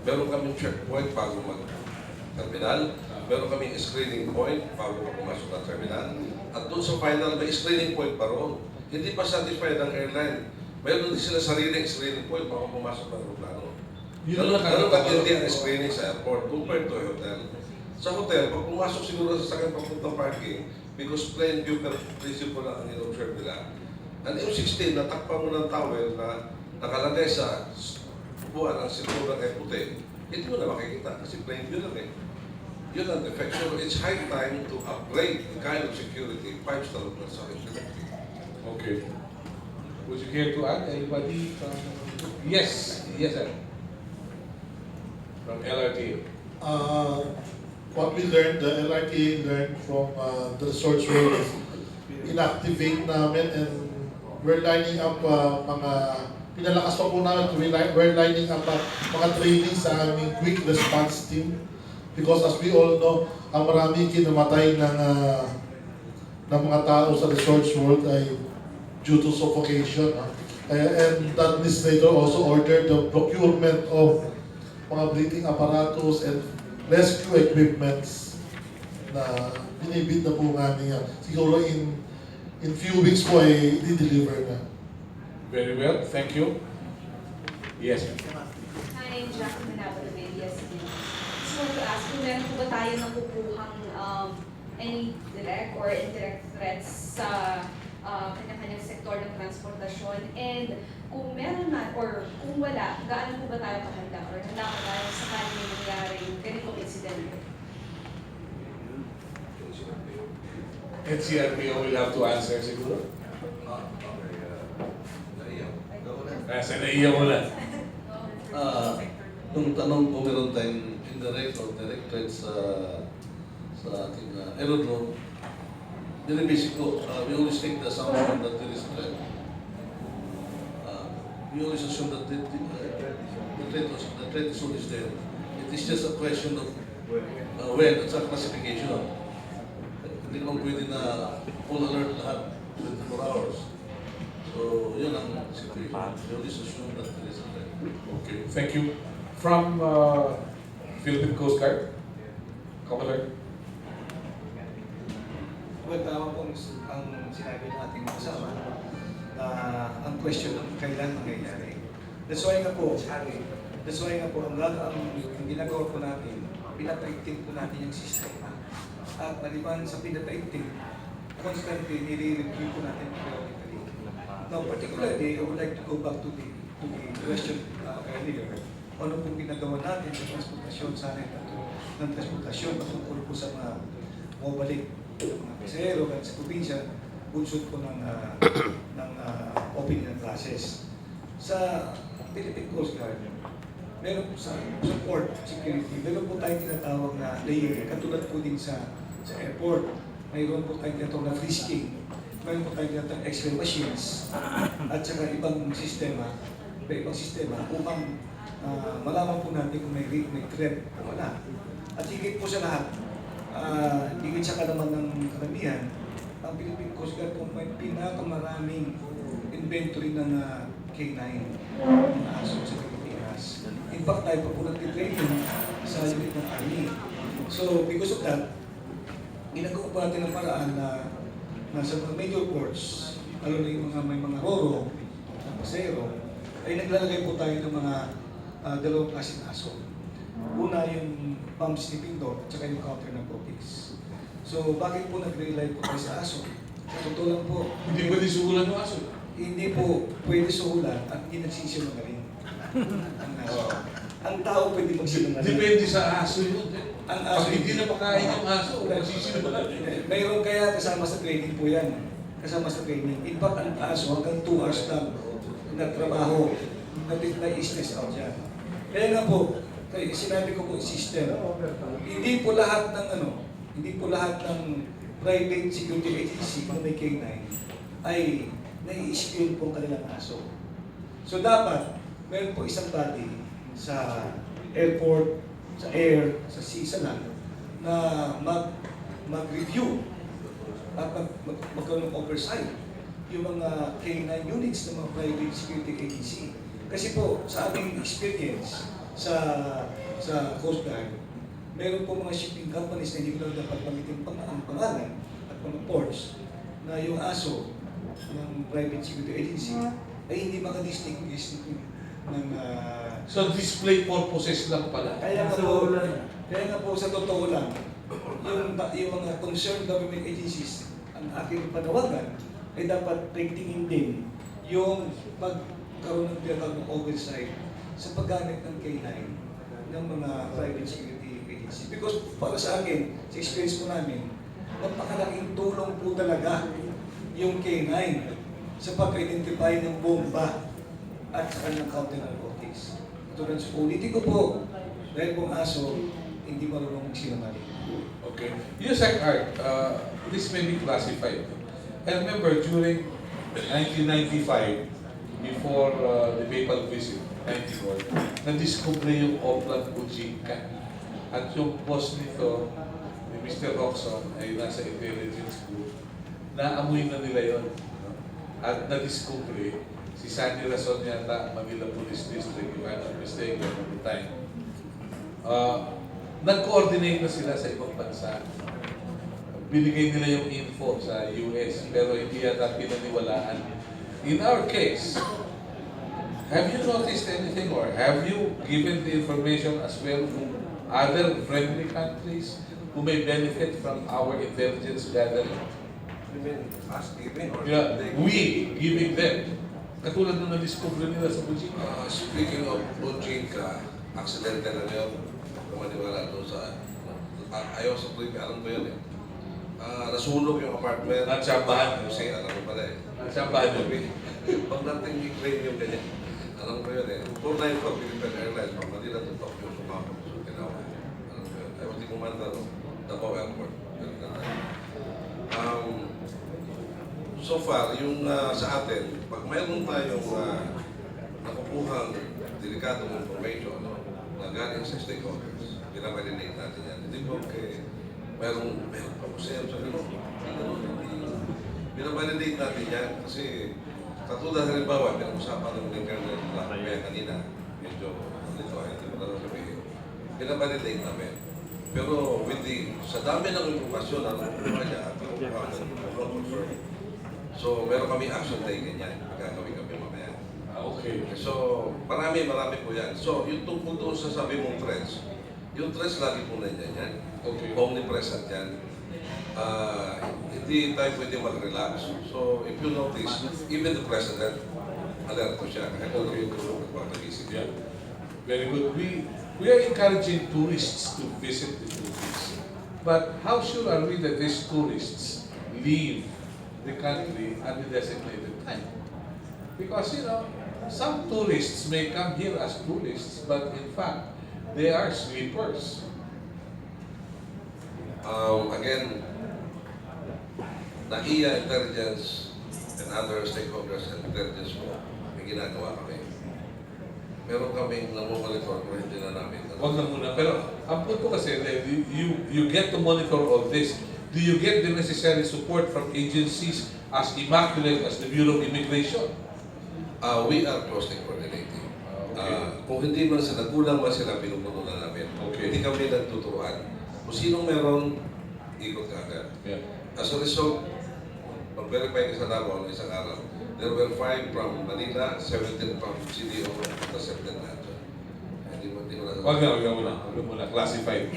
Meron kaming checkpoint bago mag-terminal, meron kaming screening point bago pumasok ng terminal, at doon sa final, may screening point pa roon. Hindi pa satisfied ang airline. Meron din sila sariling screening point bago pumasok ng aeroplano. Ganun katindi ang screening sa airport compared to a hotel. Sa hotel, pag pumasok siguro sa sakyan papuntang parking, because plain view principle lang ang in-observe nila. Ang M16, natakpan mo ng towel na nakalagay sa upuan ang silturan ay puti, hindi mo na makikita kasi plain view lang eh. yun ang defect. So it's high time to upgrade the kind of security 5-star hotels are implementing. Okay. Would you care to add? Anybody from... Yes, yes, sir. From LRT. What we learned, the LRT learned from the research world is inactivate namin, and we're lining up pinalakas pa po namin, we're lining up mga training sa aming quick response team, because as we all know, ang maraming kinamatay ng mga tao sa research world ay due to suffocation. And the administrator also ordered the procurement of mga breathing apparatus and rescue equipments na binibid na po namin yan. Siguro in few weeks po ay i-deliver na. Very well, thank you. Yes, sir. Hi, Jackie Manalo, the ABS-CBN. Just want to ask kung meron po ba tayo nakukuhang any direct or indirect threats sa kanya-kanyang sektor ng transportasyon, and kung meron man or kung wala, gaano po ba tayo kahanda or handa pa tayo sa kanya nangyaring ganitong incident? NCRPO will have to answer siguro. Sa naiya mo lang. Nung tanong kung meron tayong indirect or direct threats sa ating aerodrome, very basic po, we always take the assumption that there is a threat. We always assume that the threat is always there. It is just a question of when, at sa classification. Hindi naman pwede na full alert lahat 24 hours. So, yun ang situation. We always assume that there is a threat. Okay, thank you. From Philippine Coast Guard, Commodore. Well, tama po ang sinabi ng ating kasama na ang question ng kailan mangyayari. That's why nga po, ang ginagawa po natin, pinapaiktin po natin yung sistema. At maliban sa pinapaiktin, constantly nire-review po natin periodically. Now, particularly, I would like to go back to the question earlier. Ano pong ginagawa natin sa transportasyon, ng transportasyon patungkol po sa mga mabalik ng mga pasahero at sa probinsya, bunsod po ng opening ng classes. Sa Philippine Coast Guard, meron po sa port security, meron po tayong tinatawag na layer, katulad po din sa airport. Mayroon po tayong tinatawag na frisking, mayroon po tayong tinatawag na X-ray machines, at saka ibang sistema upang malaman po natin kung may threat o wala. At higit po sa lahat, higit sa kalaman ng karamihan, ang Philippine Coast Guard po may pinakamaraming inventory ng K9 ng aso sa Pilipinas. In fact, tayo pa po nag-training sa unit ng Army. So, because of that, ginagawa po natin ang paraan na sa mga major ports, lalo na yung may mga roro, ng pasero, ay naglalagay po tayo ng mga dalawang klaseng aso. Una yung pump sniffing dog at saka yung counter narcotics. So bakit po nag-rely po tayo sa aso? Sa totoo lang po, Hindi pwede suhulan ng aso. hindi po pwede suhulan at hindi nagsisinungaling ang aso. Ang tao pwede magsinungaling. Depende sa aso yun. Ang aso Pag hindi na pakain yung aso, magsisinungaling. Mayroon kaya kasama sa training po yan. Kasama sa training. In fact, ang aso hanggang 2 hours lang nagtrabaho, na-stress out yan. Kaya nga po, sinabi ko po system. Hindi po lahat ng private security agency na may K9 ay nai-skill po kanilang aso. So dapat, meron po isang body sa airport, sa air, sa sea, sa land, na mag-review at magkaroon ng oversight yung mga K9 units ng mga private security agency. Kasi po, sa aming experience sa Coast Guard, meron po mga shipping companies na hindi ko lang dapat banggitin ang pangalan at mga ports na yung aso ng private security agency ay hindi makadistinguish ng So display purposes lang pala. kaya nga po sa totoo lang, yung mga concerned government agencies, ang aking panawagan ay dapat tingin din yung pagkaroon ng oversight sa paggamit ng K9 ng mga private security agencies. agency. Because para sa akin, sa experience po namin, napakalaking tulong po talaga yung K9 sa pag-identify ng bomba at sa kanyang counter-narcotics. Tulad sa ulitin ko po, dahil pong aso, hindi marunong magsinungaling. Okay. You said art, this may be classified. I remember during 1995, before the papal visit, 94, na-discover yung Oplan Ujinka. At yung boss nito, ni Mr. Roxon, ay nasa intelligence group, naamoy na nila yun. No? At na-discover, si Sandy Rason yata, Manila Police District, if I'm not mistaken at the time, nag-coordinate na sila sa ibang bansa. Binigay nila yung info sa US, pero hindi yata pinaniwalaan. In our case, have you noticed anything or have you given the information as well to other friendly countries who may benefit from our intelligence gathering? You mean us giving or Yeah, they we giving them. Katulad nung na-discover nila sa Bujinka. Speaking of Ujinka, accidental na yun. Kumaniwala doon sa... ayaw sa tuwing, alam ko yun eh. Nasunog yung apartment. Natsambahan. Kasi alam ko pala eh. Natsambahan yun. Pagdating yung plane yung ganyan. Alam ko yun eh. 494 Philippine Airlines from Manila to Tokyo, sumapag. So, tinawa. Alam ko yun. Ayaw di kumanta no. Davao Airport. So far, yung sa atin, pag mayroon tayong nakukuhang delikatong information na galing sa stakeholders, pinamalilate natin yan. Hindi po mayroon pa po sa'yo sa gano'n. Pinamalilate natin yan kasi katulad halimbawa, pinag-usapan ng internet na kaya kanina, medyo hindi ko na sabihin. Pinamalilate namin. Pero sa dami ng informasyon na nakukuha niya, pinukuha ng confirm. So, meron kami action taken yan. Gagawin kami mamaya. Okay. So, marami po yan. So, yung tungkol doon sa sabi mong threats, yung threats lagi po nandiyan yan. Okay. Omnipresent yan. Hindi tayo pwede mag-relax. So, if you notice, even the President, alert po siya. Kahit ano yung nagpapagisip. Yeah. Very good. We are encouraging tourists to visit the Philippines. But how sure are we that these tourists leave the country at the designated time? Because, some tourists may come here as tourists, but in fact, they are sleepers. Again, NAIA Intelligence and other stakeholders and intelligence po, may ginagawa kami. Meron kaming namumonitor kung hindi na namin. Wag na muna. Pero ang punto kasi, you get to monitor all this. Do you get the necessary support from agencies as immaculate as the Bureau of Immigration? We are closely coordinating. Okay. Kung hindi man sila, kulang man sila, pinupuno na namin. Okay. Hindi kami nagtuturuan. Kung sinong meron, ikot ka agad. Yeah. As a result, pag-verify ka sa Davao ng isang araw, there were 5 from Manila, 17 from CDO, at 17 na. Wag na muna. Classified.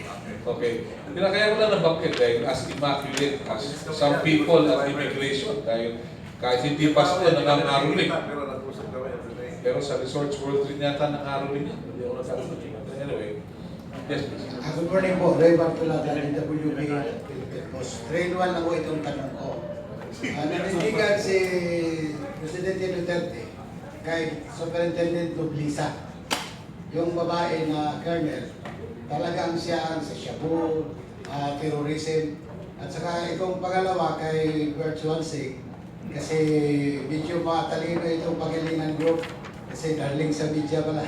Okay. Kaya ko lang nabanggit dahil as immaculate as some people at immigration dahil kahit hindi Pasko, nangangaroling. Pero sa Resorts World rin yata nangaroling yan. Hindi ako nagkaroon. Anyway. Yes, please. Good morning po. Ray Bartolata, NWB Philippines. Grade 1 ako itong tanong ko. Nanindigan si Presidente Duterte kay Superintendent Dublisa. Yung babae na colonel, talagang siya sa shabu, terrorism, at saka itong pangalawa kay Virtual Sig, kasi medyo matalino itong pagalingan group, kasi darling sa media pala.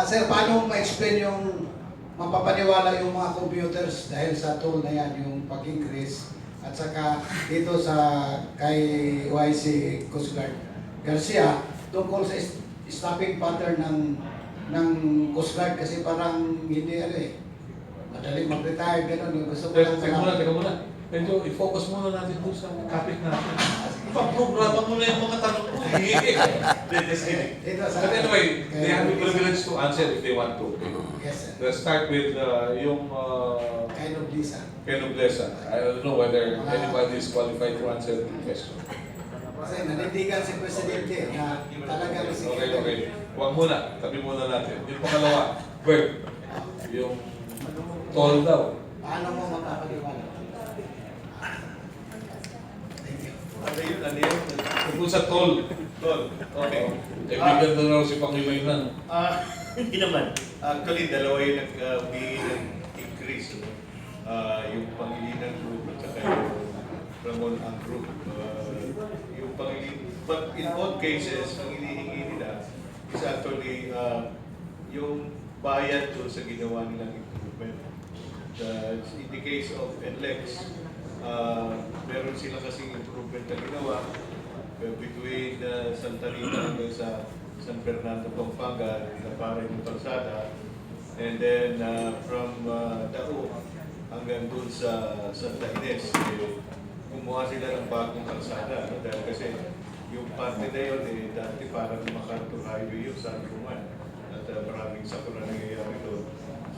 Sir, paano ma-explain yung mapapaniwala yung mga computers dahil sa tool na yan, yung pag-increase, at saka dito sa kay YC Coast Guard Garcia, tungkol sa stopping pattern ng Coast Guard kasi parang hindi madaling mag-retire, gano'n. Gusto ko lang Teka muna. Medyo i-focus muna natin doon sa topic natin. Ipag-programa muna yung mga tanong mo. But anyway, they have the privilege to answer if they want to. Yes, sir. Let's start with yung Kind of Lisa. Ken Nobleza. I don't know whether anybody is qualified to answer the question. Kasi nanindigan si Presidente na talagang si Okay. Huwag muna. Tabi muna natin. Yung pangalawa, Bert. Yung Toll daw. Paano mo mapapaliwanag? Ano yun? Tungkol sa toll. Tol. Okay. Kaibigan na raw si Pangilinan. Hindi naman. Actually, dalawa yung nag-bigay ng increase. Yung Pangilinan group at saka yung Ramon ang group. Yung Pangilinan. But in both cases, ang hinihingi nila is actually yung bayad doon sa ginawa nilang improvement. In the case of NLEX, meron sila kasing improvement na ginawa between Santa Rita hanggang sa San Fernando, Pampanga, na para yung kalsada. And then from Dao hanggang dun sa Santa Ines, kumuha sila ng bagong kalsada. Dahil kasi yung parte na yun, dati parang MacArthur Highway yung San Juan. At maraming sakura nangyayari doon.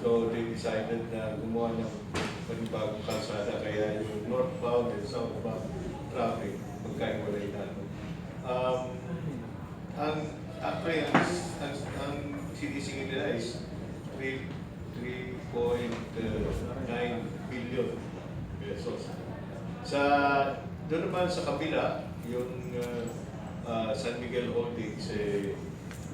So they decided na gumawa ng bagong kalsada. Kaya yung northbound and southbound traffic, magkaiwalay na. Actually, ang sinisingin nila is 3.9 billion pesos. Doon naman sa kabila, yung San Miguel Holdings,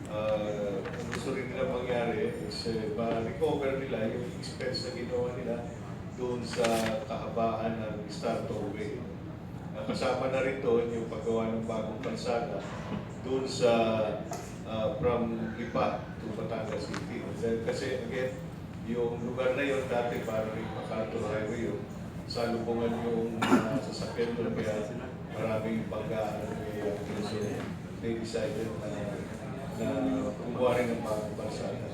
ang gusto rin nila mangyari is ma-recover nila yung expense na ginawa nila doon sa kahabaan ng Star Tollway. Kasama na rin doon yung paggawa ng bagong kalsada doon sa from Lipa to Batangas City. Kasi again, yung lugar na yun dati para rin MacArthur Highway yun. Salubungan yung sasakyan doon kaya maraming paggaan kaya so they decided na kumuha rin ng bagong kalsada.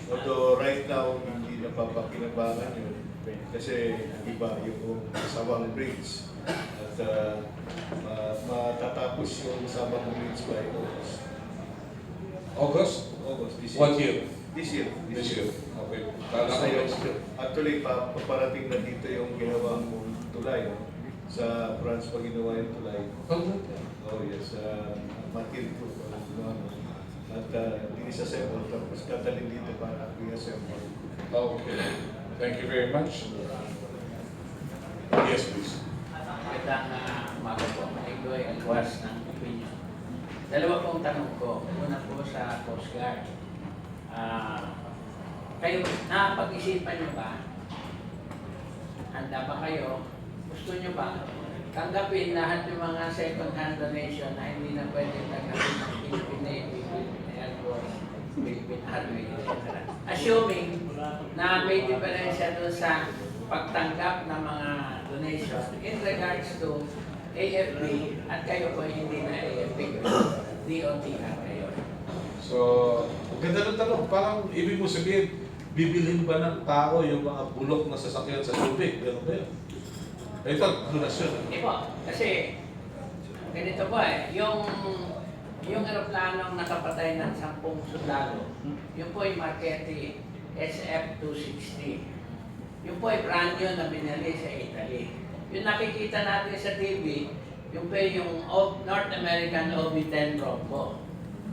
Although right now, hindi napapakinabangan yun kasi iba yung Sawang Bridge at matatapos yung Sawang Bridge by August. August? August, this year. What year? This year. This year. Okay. Kala ko next year. Actually, paparating na dito yung ginawang tulay. Sa France pa ginawa yung tulay. Oh yes, Matil po. At dinisassemble tapos katalin dito para reassemble. Okay. Thank you very much. Yes, please. Magandang umaga po. Ito ay agwas ng opinion. Dalawa pong tanong ko. Una po sa Coast Guard. Kayo, napag-isipan nyo ba? Handa ba kayo? Gusto nyo ba tanggapin lahat yung mga second-hand donation na hindi na pwede tanggapin ng Philippine Navy, Philippine Air Force, Philippine Army, etc. Assuming na may diferensya doon sa pagtanggap ng mga donation in regards to AFP at kayo po hindi na AFP, DOTR kayo. So, ganda ng tanong. Parang ibig mo sabihin, bibilhin ba ng tao yung mga bulok na sasakyan sa tubig? Gano'n ba yun? Ito, donasyon. Hindi po. Kasi, ganito po yung aeroplanong nakapatay ng 10 sundalo, yung po yung Marchetti SF-260. Yung po ay brand new na binili sa Italy. Yung nakikita natin sa TV, yung po yung North American OB-10 Bronco.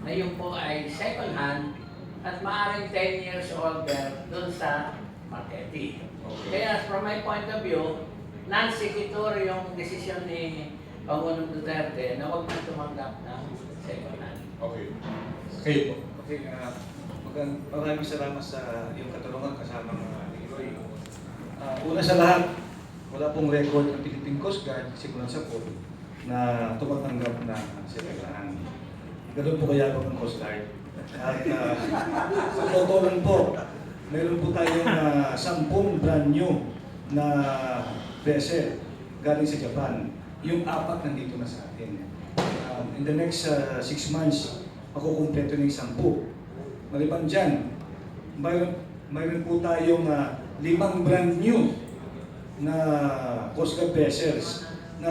Na yung po ay second hand at maaaring 10 years older dun sa Marchetti. Okay. Kaya from my point of view, non-sequitur yung desisyon ni Pangulong Duterte na huwag na tumanggap ng second hand. Okay. Kayo po. Okay, maraming salamat sa iyong katulungan kasama ng Leroy. Una sa lahat, wala pong record ng Philippine Coast Guard, siguransa po, na tumatanggap na second hand. Ganun po kaya ng Coast Guard. At sa totoo lang po, meron po tayong 10 brand new na vessel galing sa Japan. Yung 4 nandito na sa atin. In the next 6 months, makukumpleto na yung 10. Maliban dyan, mayroon po tayong 5 brand new na Coast Guard vessels na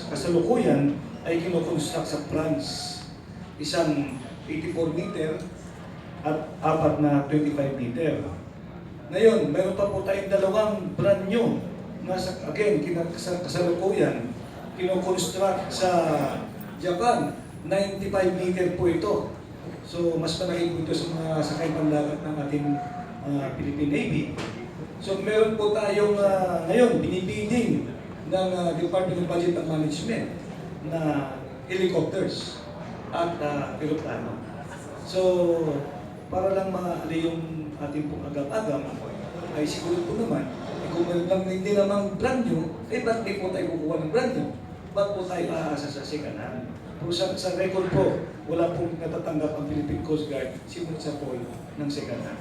kasalukuyan ay kinukonstruct sa France. Isang 84 meter at 4 na 25 meter. Ngayon, mayroon pa po tayong 2 brand new na again, kasalukuyan, kinukonstruct sa Japan. 95 meter po ito. So, mas malaki po ito sa mga sakay panlagat ng ating Philippine Navy. So meron po tayong ngayon binibidding ng Department of Budget and Management na helicopters at eroplano. So para lang maali yung ating pong agam-agam, ay siguro po naman, kung lang hindi naman brand new, ba't di po tayo kukuha ng brand new? Ba't po tayo aasa sa second-hand? Pero sa record po, wala pong natatanggap ang Philippine Coast Guard simula sa point ng second-hand.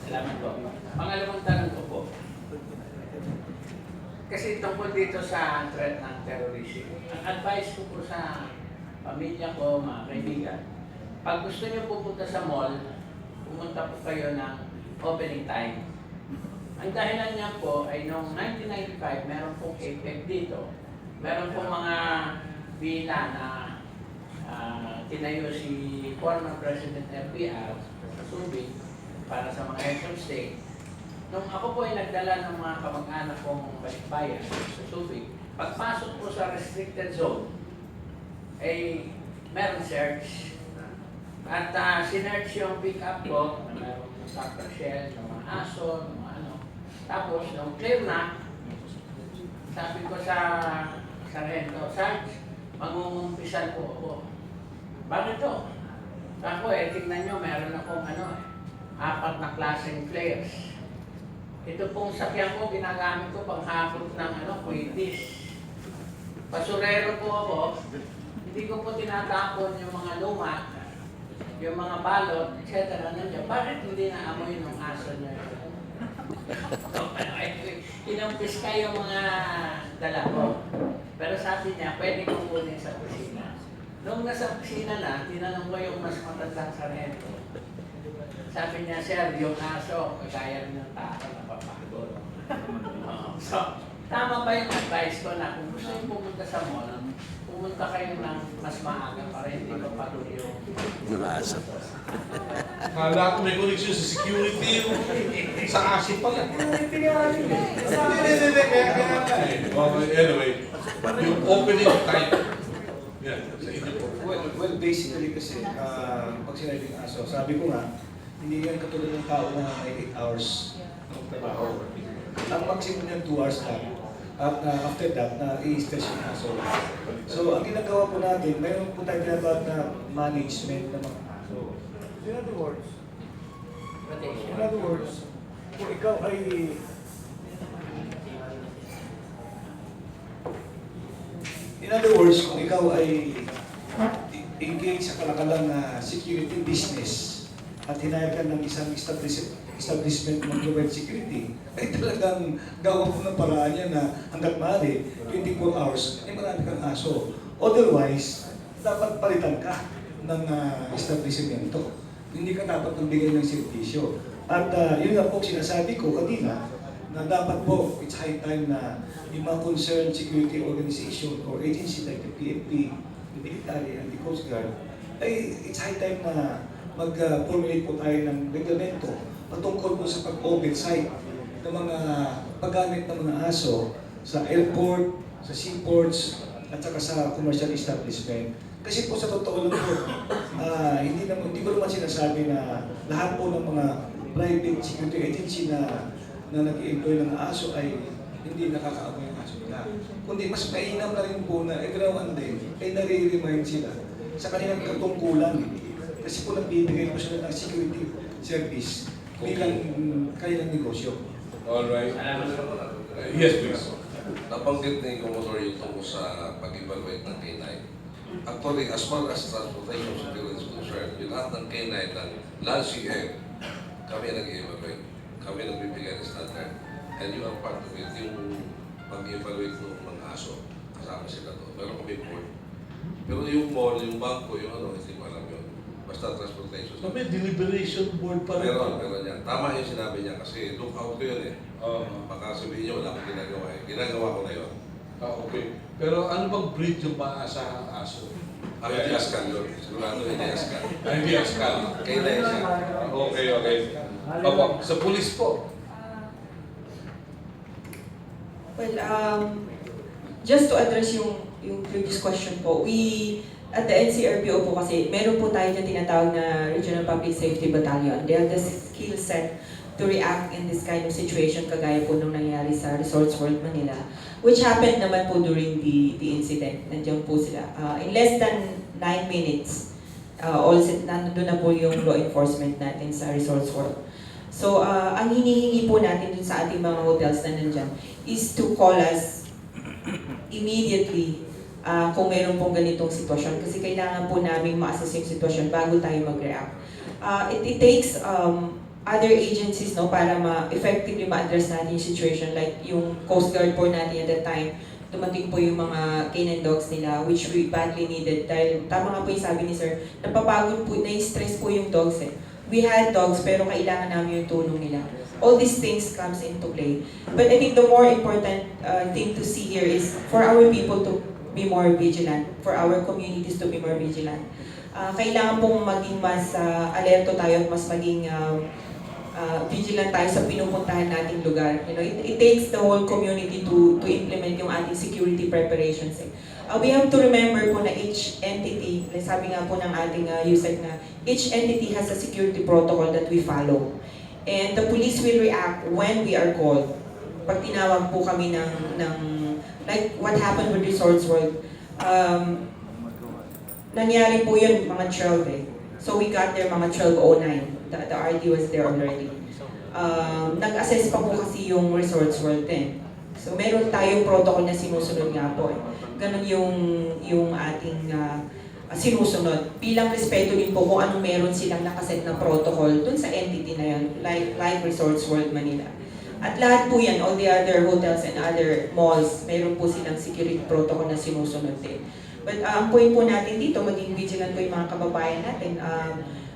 Salamat po. Pangalawang tanong ko po. Kasi tungkol dito sa threat ng terrorism, ang advice ko po sa pamilya ko, mga kaibigan, pag gusto niyo pupunta sa mall, pumunta po kayo ng opening time. Ang dahilan niya po ay noong 1995, meron pong APEC dito. Meron pong mga villa na tinayo si former President FPR sa Subic para sa mga heads of state. Nung ako po ay nagdala ng mga kamag-anak kong balikbayan sa Subic, pagpasok po sa restricted zone, ay meron search. At sinerch yung pick-up ko, na meron ng Dr. Shell, ng mga aso, ng mga ano. Tapos, nung clear na, sabi ko sa Sargento, Sarge, mangungumpisan po ako. Bakit to? Ako tingnan nyo, meron akong 4 na klaseng flares. Ito pong sakyan ko, ginagamit ko panghapot ng kwitis. Pasurero po ako, hindi ko po tinatapon yung mga luma, yung mga balot, etc. Nandiyan. Bakit hindi naamoy ng aso niya? Kinumpis kayo mga dala ko. Pero sabi niya, pwede kong kunin sa kusina. Nung nasa kusina na, tinanong ko yung mas matandang sargento. Sabi niya, sir, yung aso, kagaya rin ng tao na papagod. So, tama ba yung advice ko na kung gusto yung pumunta sa mall, pumunta kayo ng mas maaga para hindi mapagod yung aso. Kala ko may connection sa security, sa aso pala. Anyway, yung opening time. Yan, sa inyo po. Well, basically kasi, pag sinabing aso, sabi ko nga, hindi yan katulad ng tao na may 8 hours ng trabaho. Ang maximum niya 2 hours lang. At after that, i-stress yung aso. So, ang ginagawa po natin, mayroon po tayo tinatawag na management ng mga aso. In other words, kung ikaw ay engage sa kalakalang security business at hinayag ka ng isang establishment ng provide security, ay talagang gawa po ng paraan niya na hanggat maaari, 24 hours, ay marami kang aso. Otherwise, dapat palitan ka ng establishmento. Hindi ka dapat nagbigay ng servisyo. At yun nga po sinasabi ko kanina, na dapat po, it's high time na yung mga concerned security organization or agency like the PFP, the military, and the Coast Guard, ay it's high time na mag-formulate po tayo ng reglamento patungkol po sa pag-oversight ng mga paggamit ng mga aso sa airport, sa seaports, at saka sa commercial establishment. Kasi po sa totoo lang po, hindi ko naman sinasabi na lahat po ng mga private security agency na nag-i-employ ng aso ay hindi nakakaamoy ang aso nila. Kundi mas mainam na rin po na every now and then ay nare-remind sila sa kanilang katungkulan. Kasi po nagbibigay po sila ng security service bilang kanilang negosyo. Alright. Yes, please. Nabanggit ni Commodore yung tungkol sa pag-evaluate ng K9. Actually, as far as transportation security is concerned, yung lahat ng K9 ng land CM, kami nag-evaluate. Kami nagbibigay ng standard. And you are part of it, yung pag-evaluate ng mga aso. Kasama sila doon. Meron kami board. Pero yung mall, yung bangko, yung hindi ko alam yun. Basta transportation. So may deliberation board pa rin. Meron yan. Tama yung sinabi niya kasi look out ko yun eh. Baka sabihin niyo wala akong ginagawa eh. Ginagawa ko na yun. Okay. Pero ano bang breed yung maasahang aso? Hindi askan yun. Sigurado hindi askan. Hindi askan. Kaya na yun siya. Okay. Opo, sa pulis po. Well, just to address yung previous question po, at the NCRPO po kasi, meron po tayo na tinatawag na Regional Public Safety Battalion. They have the skill set to react in this kind of situation kagaya po nung nangyari sa Resorts World Manila, which happened naman po during the incident. Nandiyan po sila. In less than 9 minutes, nandun na po yung law enforcement natin sa Resorts World. So, ang hinihingi po natin dun sa ating mga hotels na nandyan is to call us immediately kung mayroon pong ganitong sitwasyon. Kasi kailangan po namin ma-assess yung sitwasyon bago tayo mag-react. It takes other agencies para effectively ma-address natin yung situation. Like yung Coast Guard po natin at that time, dumating po yung mga canine dogs nila, which we badly needed. Dahil tama nga po yung sabi ni Sir, napapagod po, na-stress po yung dogs We had dogs pero kailangan namin yung tulong nila. All these things comes into play. But I think the more important thing to see here is for our people to be more vigilant, for our communities to be more vigilant. Kailangan pong maging mas alerto tayo at mas maging vigilant tayo sa pinupuntahan nating lugar. You know, it takes the whole community to implement yung ating security preparations. We have to remember po na each entity, sabi nga po ng ating USEC na each entity has a security protocol that we follow. And the police will react when we are called. Pag tinawag po kami ng like what happened with Resorts World, nangyari po yun mga 12 So we got there mga 12:09. The RD was there already. Nag-assess pa po kasi yung Resorts World din. So meron tayong protocol na sinusunod nga po. Ganon yung ating sinusunod. Bilang respeto din po kung anong meron silang nakaset na protocol dun sa entity na yun, like Resorts World Manila. At lahat po yan, all the other hotels and other malls, meron po silang security protocol na sinusunod din. But ang point po natin dito, maging vigilant po yung mga kababayan natin.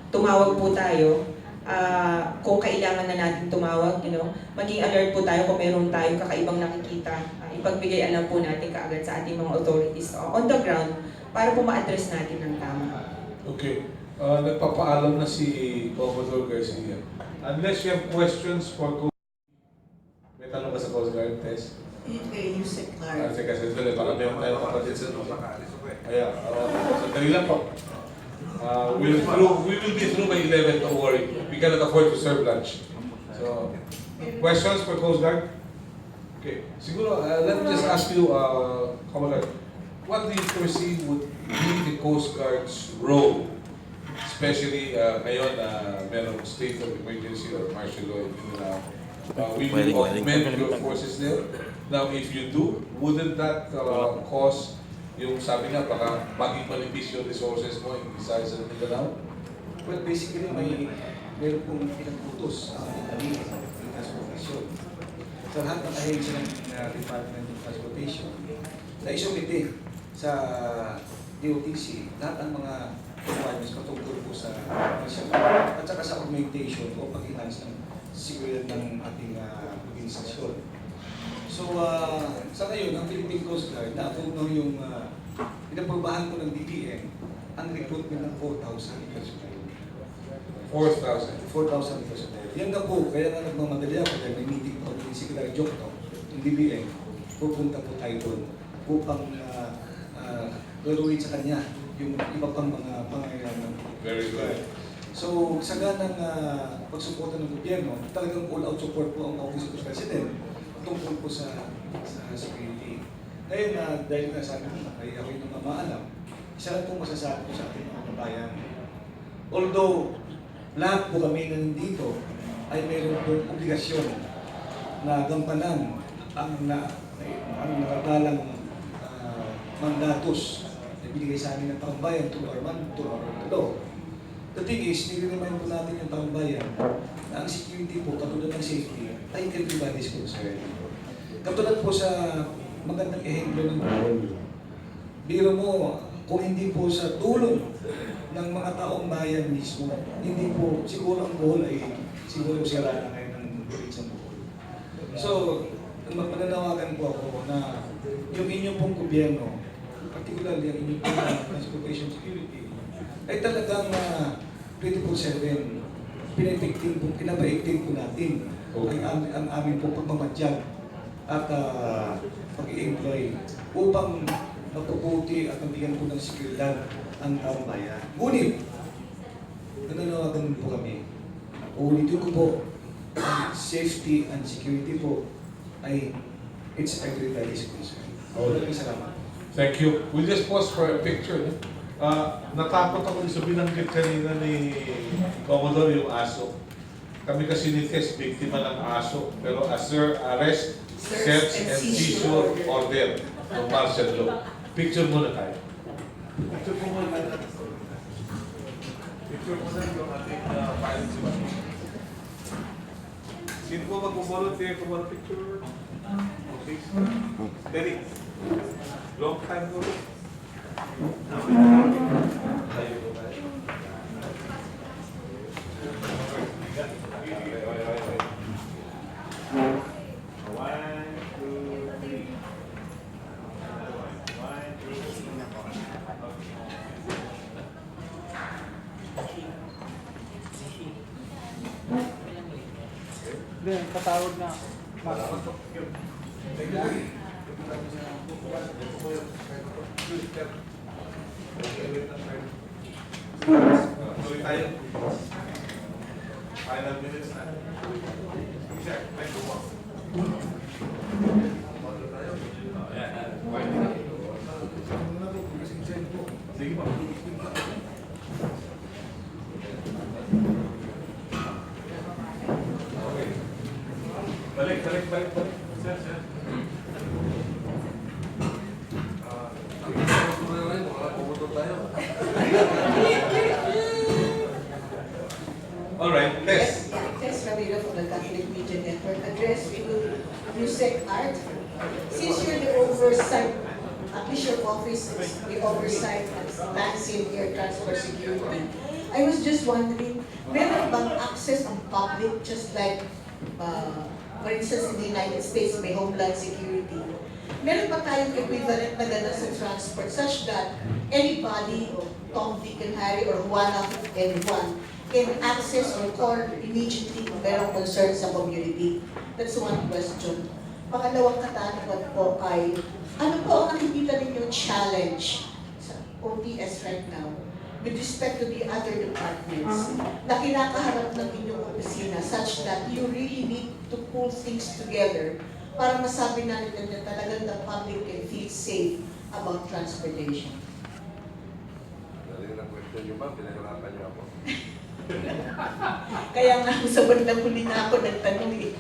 Tumawag po tayo. Kung kailangan na natin tumawag, maging alert po tayo kung meron tayong kakaibang nakikita. Ipagbigay alam po natin kaagad sa ating mga authorities on the ground para po ma-address natin ng tama. Okay. Nagpapaalam na si Commodore Garcia. Unless you have questions for may tanong ka sa Coast Guard, Tess? You said Clark. Sige, sandali. Baka meron tayong kapatid sa loob. Ayan. Sandali lang po. We will be through by 11, don't worry. We cannot afford to serve lunch. So, questions for Coast Guard? Okay. Siguro, let me just ask you, Commodore, what do you perceive would be the Coast Guard's role? Especially ngayon na merong state of emergency or martial law in Mindanao. We will augment your forces there. Now, if you do, wouldn't that cause yung sabi nga, baka maging manipis yung resources mo in Visayas and Mindanao? Well, basically, meron pong pinagputos sa ating transportation. Sa lahat ng ahensya ng Department of Transportation, na isumite sa DOTC lahat ng mga requirements patungkol po sa at saka sa augmentation o pag-enhance ng seguridad ng ating organisasyon. So, sa ngayon, ang Philippine Coast Guard, na-approve yung pinapurbahan ko ng DBM ang recruitment ng 4,000 personnel. 4,000? 4,000 personnel. Yan na po, kaya nga nagmamadali ako dahil may meeting po ng Secretary Jokno, ng DBM, pupunta po tayo doon upang laruin sa kanya yung iba pang mga pangangailangan. Very good. So, sa ganang pagsuporta ng gobyerno, talagang all-out support po ang Office of the President tungkol po sa security. Ngayon, dahil nga sabi ko, kaya ako yung namamaalam, isa lang po masasabi ko sa ating mga kabayan. Although, lahat po kami na nandito ay mayroon po obligasyon na gampanan ang nakatalang mandatos na binigay sa amin ng taumbayan to our law. The thing is, nire-remind po natin yung taumbayan na ang security po, katulad ng safety, ay everybody's concern. Katulad po sa magandang ehemplo ng buhol. Biro mo, kung hindi po sa tulong ng mga taong bayan mismo, hindi po, siguro ang buhol ay siguro sira na kayo ng bulit sa buhol. So, magpananawagan po ako na yung inyong pong gobyerno, particularly ang inyong pong transportation security, ay talagang 24/7 pinapaigting po natin ang aming po pagmamadyag at pag-i-employ upang mapabuti at mabigyan po ng seguridad ang taong bayan. Ngunit, nananawagan po kami. Uulitin ko po, ang safety and security po ay it's everybody's concern. Maraming salamat. Thank you. We'll just pause for a picture. Natakot ako sa binanggit kanina ni Commodore yung aso. Kami kasi ni Tess, biktima ng aso. Pero as arrest, search and seizure order ng martial law. Picture muna tayo. Picture po muna. Picture muna yung ating file. Sino po mag-volunteer kung mga picture? Okay. Derek. Long time ago. Tayo po tayo. Then, patawag na. Tuloy tayo. Final minutes na. Sir, thank you po. Sige po. Okay. Balik. Sir. All right, Tess. Tess Ramiro from the Catholic Media Network. Address to USEC Art. Since you're the oversight, at least your office is the oversight of massive air transport security, I was just wondering, meron bang access ang public just like, for instance, in the United States, may Homeland Security. Meron ba tayong equivalent na gano'n sa transport such that anybody, Tom, Dick, and Harry, or one of anyone, can access or call immediately kung merong concern sa community? That's one question. Pangalawang katanungan po ay, ano po ang nakikita ninyong challenge sa OTS right now with respect to the other departments na kinakaharap ng inyong opisina such that you really need to pull things together para masabi natin na talagang the public can feel safe about transportation? Dali na question nyo ba? Pinahirapan nyo ako. Kaya nga, sa bandang huli na ako nagtanong eh.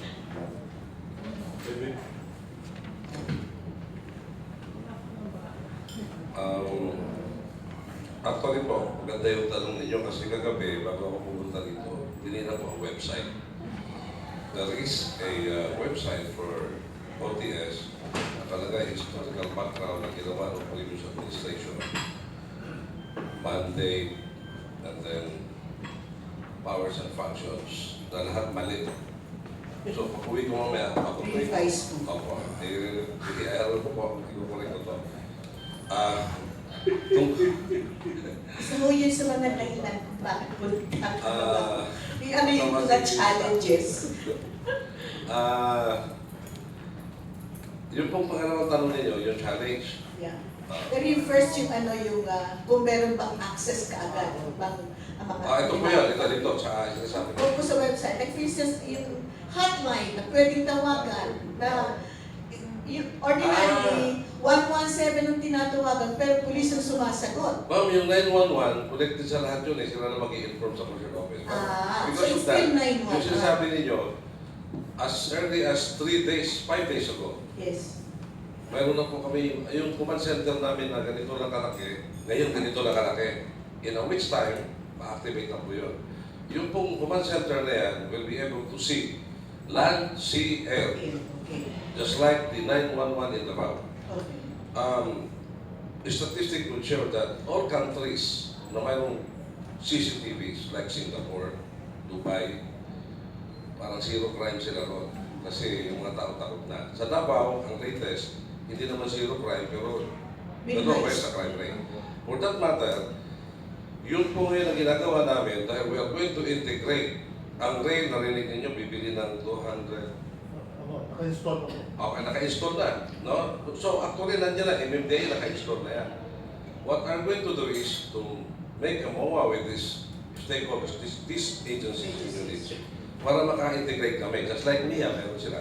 Actually po, maganda yung tanong ninyo kasi kagabi, bago ako pumunta dito, tinignan ko ang website. There is a website for OTS, nakalagay historical background na ginawa ng previous administration, mandate, and then powers and functions, na lahat mali. So, pag uwi ko mamaya, ako po. Revise mo. Opo. I-aral ko po, i-correct ko to. Gusto mo yun sa mga dahilan kung bakit punta ka ba? Ano yung mga challenges? Yung pong pangalawang tanong ninyo, yung challenge. Yeah. Pero yung first, yung ano, yung kung meron bang access ka agad, bang ang mga... Ito po yan, dito, sa sinasabi ko. Kung sa website, like for instance, yung hotline na pwedeng tawagan na yung ordinarily, 117 ang tinatawagan, pero pulis ang sumasagot. Ma'am, yung 911, connected sa lahat yun eh, sila na mag-i-inform sa police office. So it's still 911. Yung sinasabi ninyo, as early as 3 days, 5 days ago, yes. mayroon na po kami, yung command center namin na ganito lang kalaki, ngayon ganito lang kalaki. In a week's time, ma-activate na po yun. Yung pong command center na yan will be able to see land, sea, air. Just like the 911 in the map. The statistic will show that all countries na mayroong CCTVs like Singapore, Dubai, parang zero crime sila ron. Kasi yung mga tao takot na. Sa Davao, ang latest, hindi naman zero crime, pero nag-rise sa crime rate. For that matter, yun po ngayon ang ginagawa namin dahil we are going to integrate ang rail, narinig ninyo, bibili ng 200. Naka-install na. Okay, naka-install na. No? So actually, nandiyan na, MMDA, naka-install na yan. What I'm going to do is to make a MOA with these stakeholders, these agencies and units, para maka-integrate kami. Just like Mia, meron sila.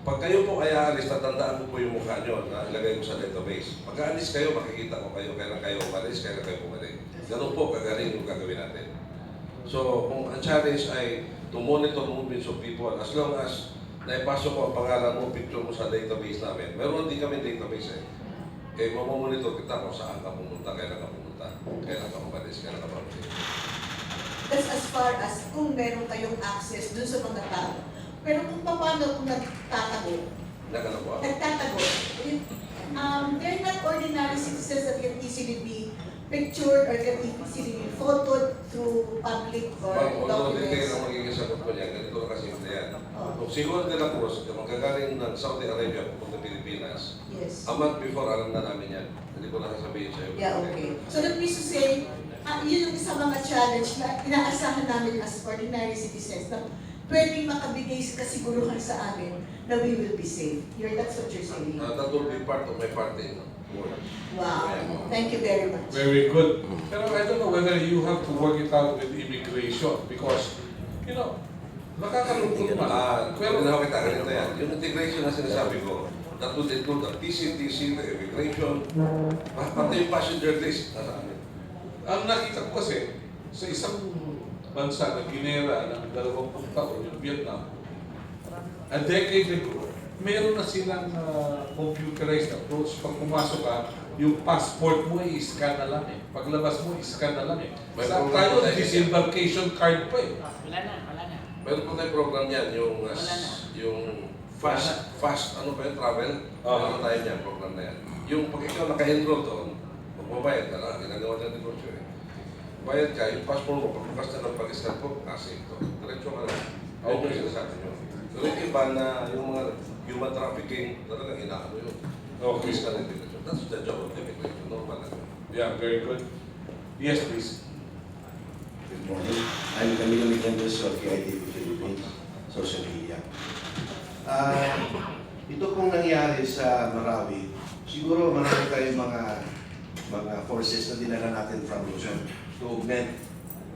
Pag kayo po ay aalis, tatandaan ko po yung mukha nyo na ilagay ko sa database. Pag aalis kayo, makikita ko kayo, kailan kayo umalis, kailan kayo bumalik. Ganun po, kagaling yung gagawin natin. So, kung ang challenge ay to monitor movements of people, as long as naipasok ko ang pangalan mo, picture mo sa database namin, meron din kami database eh. Kaya mamamonitor kita kung saan ka pumunta, kailan ka pumunta, kailan ka umalis, kailan ka bumalik. That's as far as kung meron kayong access dun sa mga tao. Pero kung paano kung nagtatago, they're not ordinary citizens that can easily be pictured or can easily be photoed through public or Although detail documents. ang magiging sagot ko niya, ganito na kasi yan. Kung siguro nila po, magkagaling ng Saudi Arabia pupunta Pilipinas, Yes. a month before, alam na namin yan. Hindi ko na sasabihin sa'yo. Yeah, okay. So that means to say, yun yung isang mga challenge na inaasahan namin as ordinary citizens na pwedeng makabigay kasiguruhan sa amin na we will be safe. That's what you're saying. That will be part of my party. Wow. Thank you very much. Very good. Pero I don't know whether you have to work it out with immigration because, you know, nakakalungkot man. Pero na kita ganito yan. Yung integration na sinasabi ko, that would include the PCTC, the immigration, pati yung passenger list. Ang nakita ko kasi, sa isang bansa na ginera ng 20 taon, yung Vietnam, a decade ago, meron na silang computerized approach. Pag pumasok ka, yung passport mo i-scan na lang eh. Paglabas mo, i-scan na lang eh. Sa tayo, disembarkation card pa eh. Wala na. Meron po tayong program yan, yung fast, ano pa yun, travel? Meron tayo niyan, program na yan. Yung pag ikaw naka-enroll doon, magbabayad ka na, ginagawa ng negosyo eh. Bayad ka, yung passport mo, pagbukas na ng pag-scan po, kasi ito, diretso ka na. Ayun yung sinasabi nyo. Pero yung iba na yung mga human trafficking, talagang inaano yun. Okay. Fiscal integration. That's the job of immigration. Normal na yun. Yeah, very good. Yes, please. Good morning. I'm Camilo Migueles of KITV.PHILIPPINES, social media. Ito pong nangyari sa Marawi, siguro marami tayong mga forces na dinala natin from Luzon to augment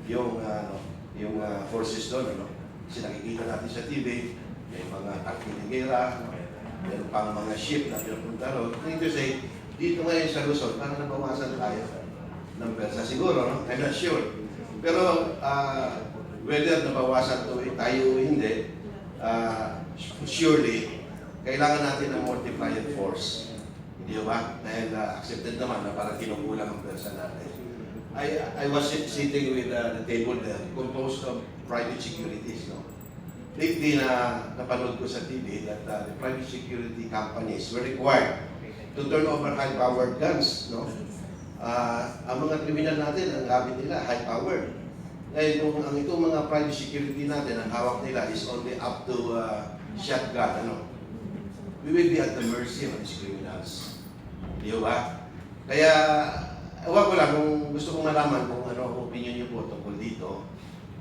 yung forces doon. Kasi nakikita natin sa TV, may mga taktinigera, may pang mga ship na pinapunta ron. Meaning to say, dito ngayon sa Luzon, parang nabawasan tayo ng persa. Siguro, no? I'm not sure. Pero whether nabawasan tayo o hindi, surely, kailangan natin ng multiplier force. Hindi ba? Dahil accepted naman na parang kinukulang ang persa natin. I was sitting with the table there, composed of private securities. No? Lately, napanood ko sa TV that the private security companies were required to turn over high-powered guns. No? Ang mga kriminal natin, ang gamit nila, high-powered. Ngayon, ang itong mga private security natin, ang hawak nila is only up to shotgun. We will be at the mercy of these criminals. Di ba? Kaya, ewan ko lang kung gusto kong malaman kung ano opinion niyo po tungkol dito.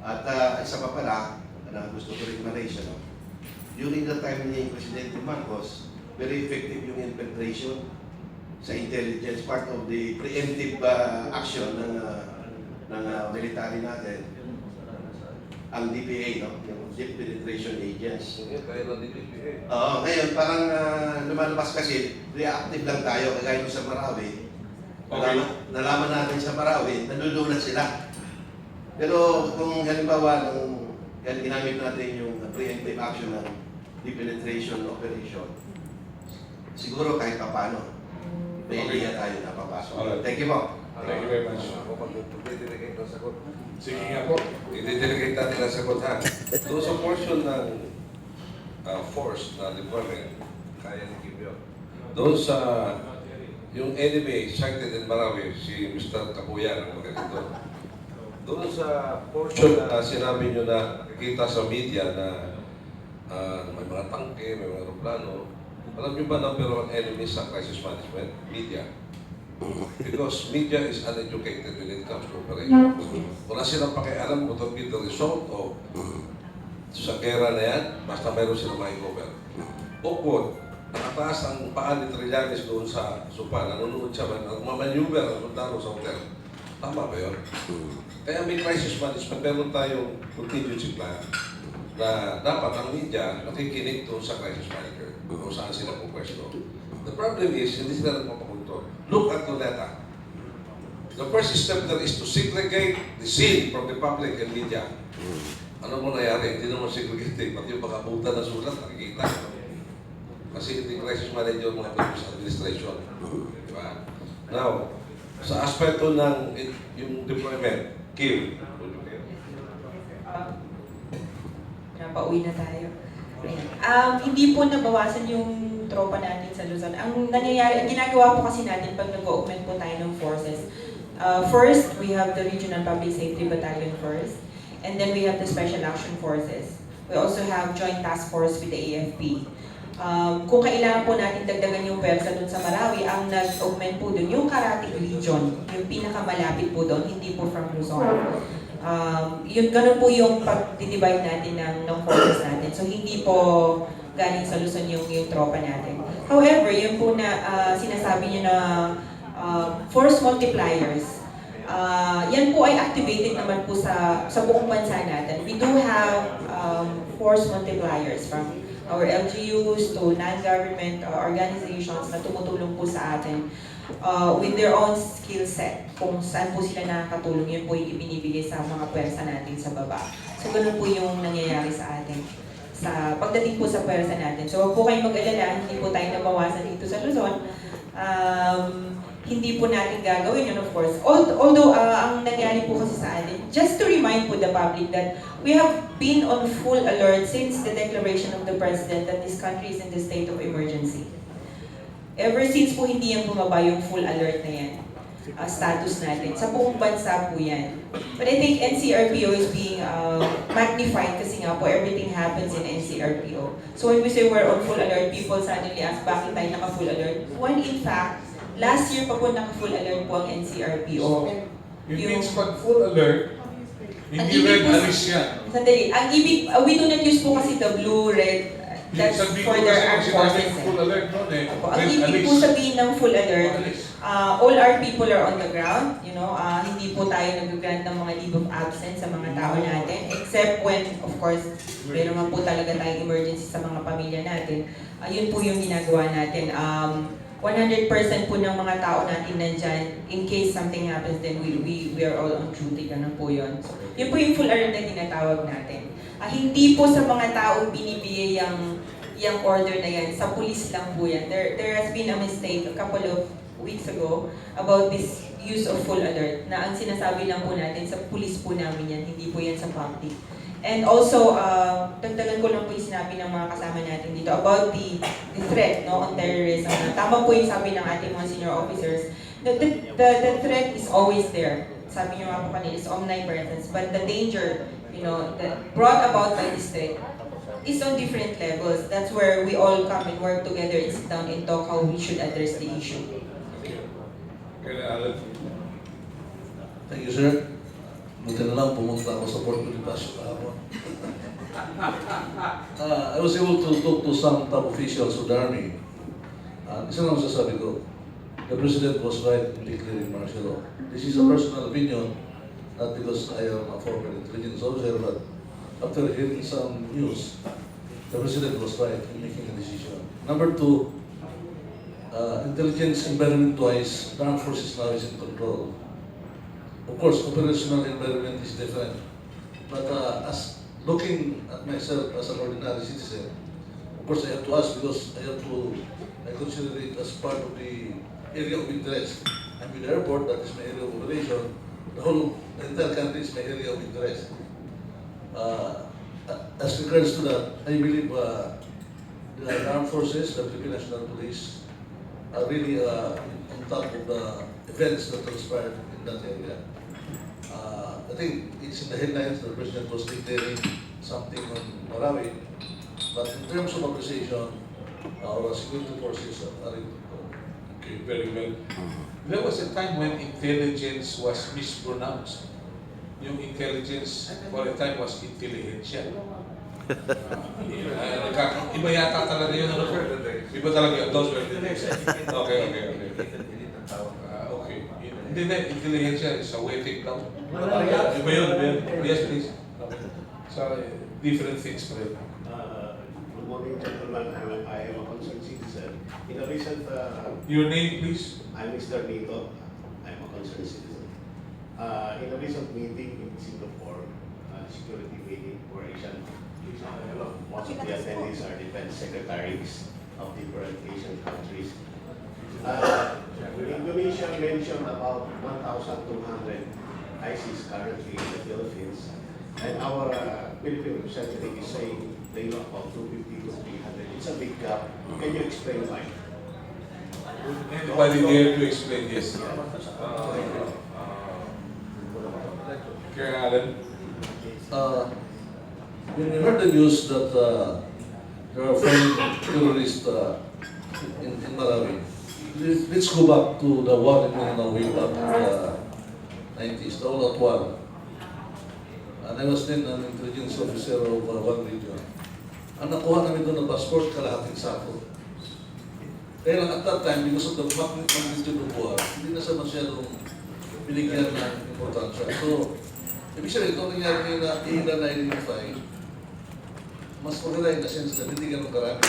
At isa pa pala, na gusto ko rin ma-raise, during the time ni Presidente Marcos, very effective yung infiltration sa intelligence, part of the preemptive action ng military natin, ang DPA, yung Deep Penetration Agents. Kaya ng DPA. Ngayon, parang lumalabas kasi, reactive lang tayo, kagaya nung sa Marawi. Nalaman natin sa Marawi, nalulunan sila. Pero kung halimbawa, yan ginamit natin yung preemptive action ng Deep Penetration Operation, siguro kahit pa paano, may idea tayo na papasok. Thank you po. Thank you very much. Ako mag-delegate ng sagot. Sige nga po. I-delegate natin ang sagot ha. Doon sa portion ng force na deployment, kaya ni Kim yun. Doon sa yung enemy sighted in Marawi, si Mr. Kapuyan ang magaling doon. Doon sa portion na sinabi nyo na nakikita sa media na may mga tangke, may mga aeroplano, alam nyo ba number one enemy sa crisis management? Media. Because media is uneducated when it comes to operations. Wala silang pakialam kung ito be the result of sa gera na yan, basta mayroon silang ma-cover. Bukod, nakataas ang paa ni Trillanes doon sa sopa, nanonood siya, nagmamaneuver ang sundalo sa hotel. Tama ba yun? Kaya may crisis management, meron tayong contingency plan. na dapat ang media nakikinig to sa crisis manager kung saan sila pupwesto. The problem is, hindi sila nagpapakontrol. Look at the data. The first step there is to segregate the scene from the public and media. Ano mo nangyari? Hindi naman segregate. Pati yung pakabutan na sulat, nakikita. Kasi hindi crisis manager mga purpose administration. Diba? Now, sa aspekto ng yung deployment, Kim, Napauwi na tayo. Ayan. Hindi po nabawasan yung tropa natin sa Luzon. Ang nangyayari, ang ginagawa po kasi natin pag nag-augment po tayo ng forces, first, we have the Regional Public Safety Battalion first, and then we have the Special Action Forces. We also have Joint Task Force with the AFP. Kung kailangan po natin dagdagan yung pwersa dun sa Marawi, ang nag-augment po dun, yung Karatig Region, yung pinakamalapit po doon, hindi po from Luzon. Yun, ganun po yung pag-divide natin ng forces natin. So, hindi po galing sa Luzon yung tropa natin. However, yun po na sinasabi niyo na force multipliers, yan po ay activated naman po sa buong bansa natin. We do have force multipliers from our LGUs to non-government organizations na tumutulong po sa atin with their own skill set. Kung saan po sila nakakatulong, yun po yung ibinibigay sa mga pwersa natin sa baba. So, ganun po yung nangyayari sa atin sa pagdating po sa pwersa natin. So, huwag po kayong mag-alala, hindi po tayo nabawasan dito sa Luzon. Hindi po natin gagawin yun, of course. Although, ang nangyari po kasi sa atin, just to remind po the public that we have been on full alert since the declaration of the President that this country is in the state of emergency. Ever since po hindi yan bumaba yung full alert na yan, status natin. Sa buong bansa po yan. But I think NCRPO is being magnified kasi nga po everything happens in NCRPO. So when we say we're on full alert, people suddenly ask bakit tayo naka-full alert? When in fact, last year pa po naka-full alert po ang NCRPO. So, it means pag full alert, hindi red alis yan. Sandali, ang ibig, we do not use po kasi the blue, red, that's for their armed forces. Full alert noon eh. Ang ibig po sabihin ng full alert, all our people are on the ground, you know, hindi po tayo nag-grant ng mga leave of absence sa mga tao natin, except when, of course, meron man po talaga tayong emergency sa mga pamilya natin. Yun po yung ginagawa natin. 100% po ng mga tao natin nandyan, in case something happens, then we are all on duty, ganun po yun. So, yun po yung full alert na tinatawag natin. Hindi po sa mga taong binibigay yung order na yan, sa police lang po yan. There has been a mistake a couple of weeks ago about this use of full alert, na ang sinasabi lang po natin, sa police po namin yan, hindi po yan sa public. And also, dagdagan ko lang po yung sinabi ng mga kasama natin dito about the threat, no, on terrorism. Tama po yung sabi ng ating mga senior officers. The threat is always there. Sabi niyo nga po kanina, is omnipresent. But the danger, you know, that brought about by this threat is on different levels. That's where we all come and work together and sit down and talk how we should address the issue. Thank you, sir. Buti na lang pumunta ako sa Port Bonifacio kahapon. I was able to talk to some top officials of the Army. Isa lang sasabi ko, the President was right in declaring martial law. This is a personal opinion, not because I am a former intelligence officer, but after hearing some news, the President was right in making a decision. Number two, intelligence environment-wise, the armed forces now is in control. Of course, operational environment is different. But as looking at myself as an ordinary citizen, of course I have to ask because I consider it as part of the area of interest. I'm in the airport, that is my area of operation. The entire country is my area of interest. As regards to that, I believe the armed forces, the Philippine National Police, are really on top of the events that transpired in that area. I think it's in the headlines that the President was declaring something on Marawi, but in terms of appreciation, our security forces are in control. Okay, very well. There was a time when intelligence was mispronounced. Yung intelligence for a time was intelligentsia. Iba yata talaga yun. Iba talaga yun. Those were the days. Okay. Okay. Hindi na, intelligentsia is a waiting down. Iba yun. Yes, please. Okay. So, different things pa rin. Good morning, gentlemen. I am a concerned citizen. In a recent... Your name, please? I'm Mr. Nito. I'm a concerned citizen. In a recent meeting in Singapore, security meeting where most of the attendees are defense secretaries of different Asian countries. Indonesia mentioned about 1,200 ISIS currently in the Philippines, and our Philippine representative is saying they know about 250 to 300. It's a big gap. Can you explain why? Anybody dare to explain this? Karen Allen? When we heard the news that there are foreign terrorists in Malawi, let's go back to the war in Mindanao way back in the 90s, the all-out war. And I was then an intelligence officer of one region. Ang nakuha namin doon ng passport, kalahating sako. Kaya lang at that time, because of the magnitude of war, hindi na siya masyadong binigyan ng importansya. So, ibig sabihin, ito nangyari na i-identify, mas maganda in the sense na hindi ganun karami.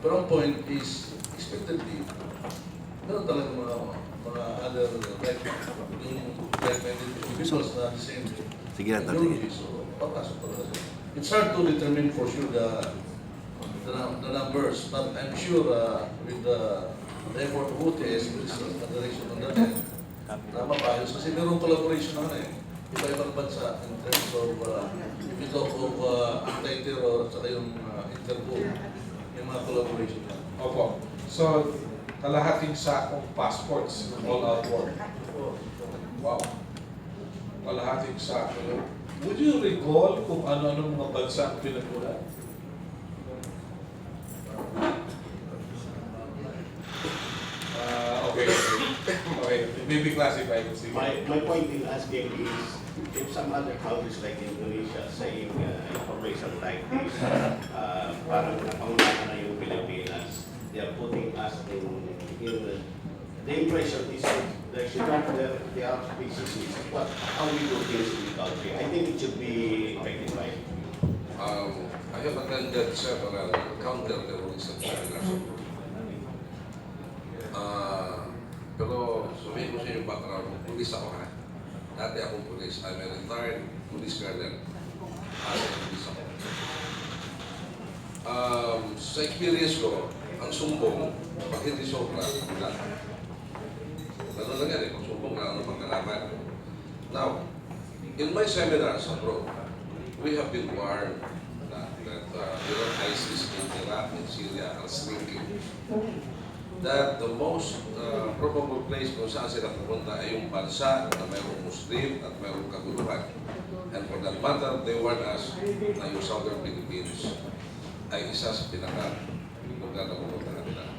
Pero ang point is, expectedly, meron talaga mga other like-minded individuals na the same ideology. So, papasok talaga siya. It's hard to determine for sure the numbers, but I'm sure with the effort of OTS, with the direction on that end, mapayos. Kasi meron collaboration naman iba-ibang bansa in terms of if you talk of anti-terror at saka yung Interpol, yung mga collaboration na. Opo. So, kalahating sakong passports all out war. Wow. Kalahating sako. Would you recall kung ano-ano mga bansa ang pinagkulan? Okay. Maybe classified. My point in asking is, if some other countries like Indonesia saying information like this, parang napangunahan na yung Pilipinas, they are putting us in the impression is that there are pieces of how we do things in the country. I think it should be rectified. I have attended several counter-terrorist operations. Pero sabihin ko sa yung background, pulis ako ha. Dati akong pulis. I'm a retired police colonel. Pulis ako. Sa experience ko, ang sumbong, pag hindi sobra, wala. Ganun lang yan pag sumbong na ano pagkalaman. Now, in my seminars abroad, we have been warned that ISIS in Iraq and Syria are shrinking. That the most probable place kung saan sila pupunta ay yung bansa na mayroong Muslim at mayroong kaguluhan. And for that matter, they warn us na yung Southern Philippines ay isa sa pinaka-lugar na pupunta nila.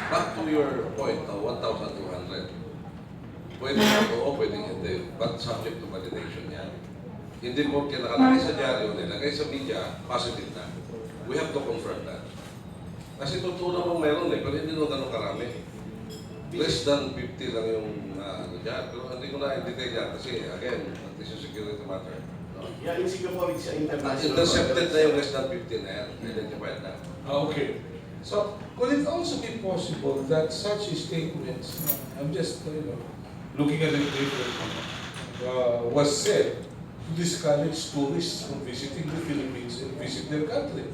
Back to your point na 1,200. Pwede oo, pwede hindi, but subject to validation yan. Hindi po nakalagay sa dyaryo, nilagay sa media, positive na. We have to confirm that. Kasi totoo namang meron pero hindi naman ganun karami. Less than 50 lang yung ano dyan. Pero hindi ko na i-detail yan kasi again, this is a security matter. No? Yeah, in Singapore, it's international. Intercepted na yung less than 50 na yan. Identified na. Okay. So, could it also be possible that such statements, I'm just looking at it differently, was said to discourage tourists from visiting the Philippines and visit their country?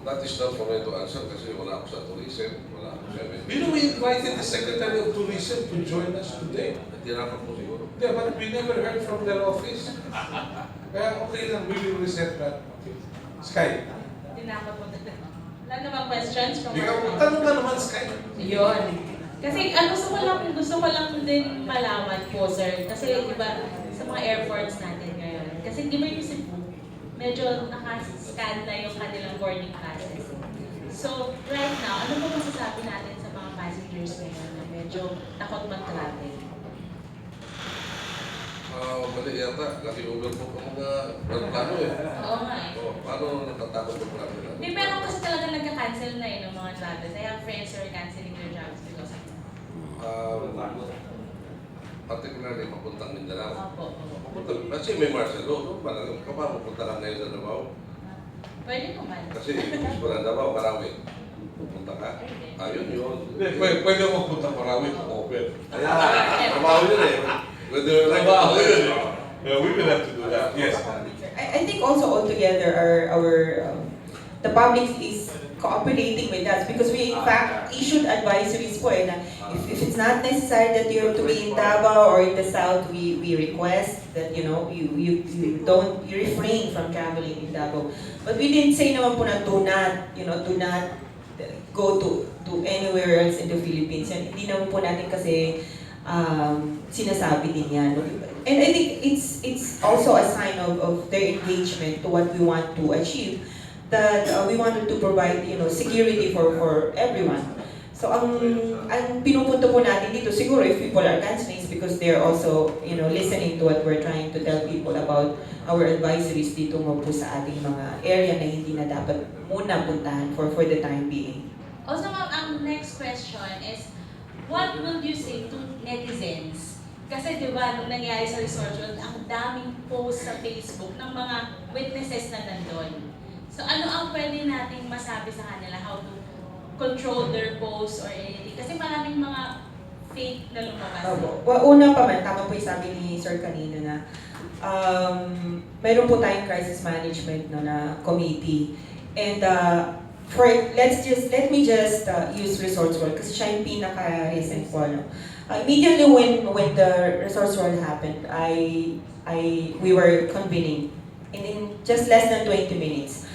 That is not for me to answer kasi wala ako sa tourism, wala ako sa MNP. You know, we invited the Secretary of Tourism to join us today. Tinapak po siguro. Yeah, but we never heard from their office. Kaya okay lang, we will reset that. Okay. Sky. Tinakot mo. Wala namang questions from Ikaw, tanong ka naman, Sky. Yun. Kasi gusto ko lang din malaman po, sir. Kasi iba sa mga airports natin ngayon. Kasi di ba yung Cebu, medyo nakascan na yung kanilang boarding passes. So, right now, ano ba masasabi natin sa mga passengers ngayon na medyo takot mag-travel? Mali yata, laki overbook ang mga plano Oo nga paano natatakot ang plano nila? Di, pero kasi talaga nagka-cancel na ng mga travels. I have friends who are canceling their jobs because of that. particularly papuntang Mindanao. Opo. Papunta, kasi may martial law, no? Parang kapag pupunta ka ngayon sa Davao, Pwede naman. kasi gusto na Davao, marami. Pupunta ka? Ayun yun. Pwede mo punta Marawi to open. Ayan, trabaho yun eh. Pwede Trabaho yun. We will have to do that. Yes. I think also altogether the public is cooperating with us because we in fact issued advisories po na if it's not necessary that you have to be in Davao or in the south, we request that you refrain from traveling in Davao. But we didn't say naman po na do not go to anywhere else in the Philippines. And hindi naman po natin kasi sinasabi din yan. And I think it's also a sign of their engagement to what we want to achieve, that we wanted to provide security for everyone. So ang pinupunto po natin dito siguro if people are canceling because they're also listening to what we're trying to tell people about our advisories dito mo po sa ating mga area na hindi na dapat muna puntahan for the time being. Also ma'am, ang next question is, what will you say to netizens? Kasi di ba, nung nangyari sa Resort World, ang daming post sa Facebook ng mga witnesses na nandun. So ano ang pwede nating masabi sa kanila, how to control their posts or anything? Kasi maraming mga fake na lumabas. Una pa man, tama po yung sabi ni Sir kanina na mayroon po tayong crisis management na committee. And let me just use Resorts World kasi siya yung pinaka-recent po. Immediately when the Resorts World happened, we were convening in just less than 20 minutes.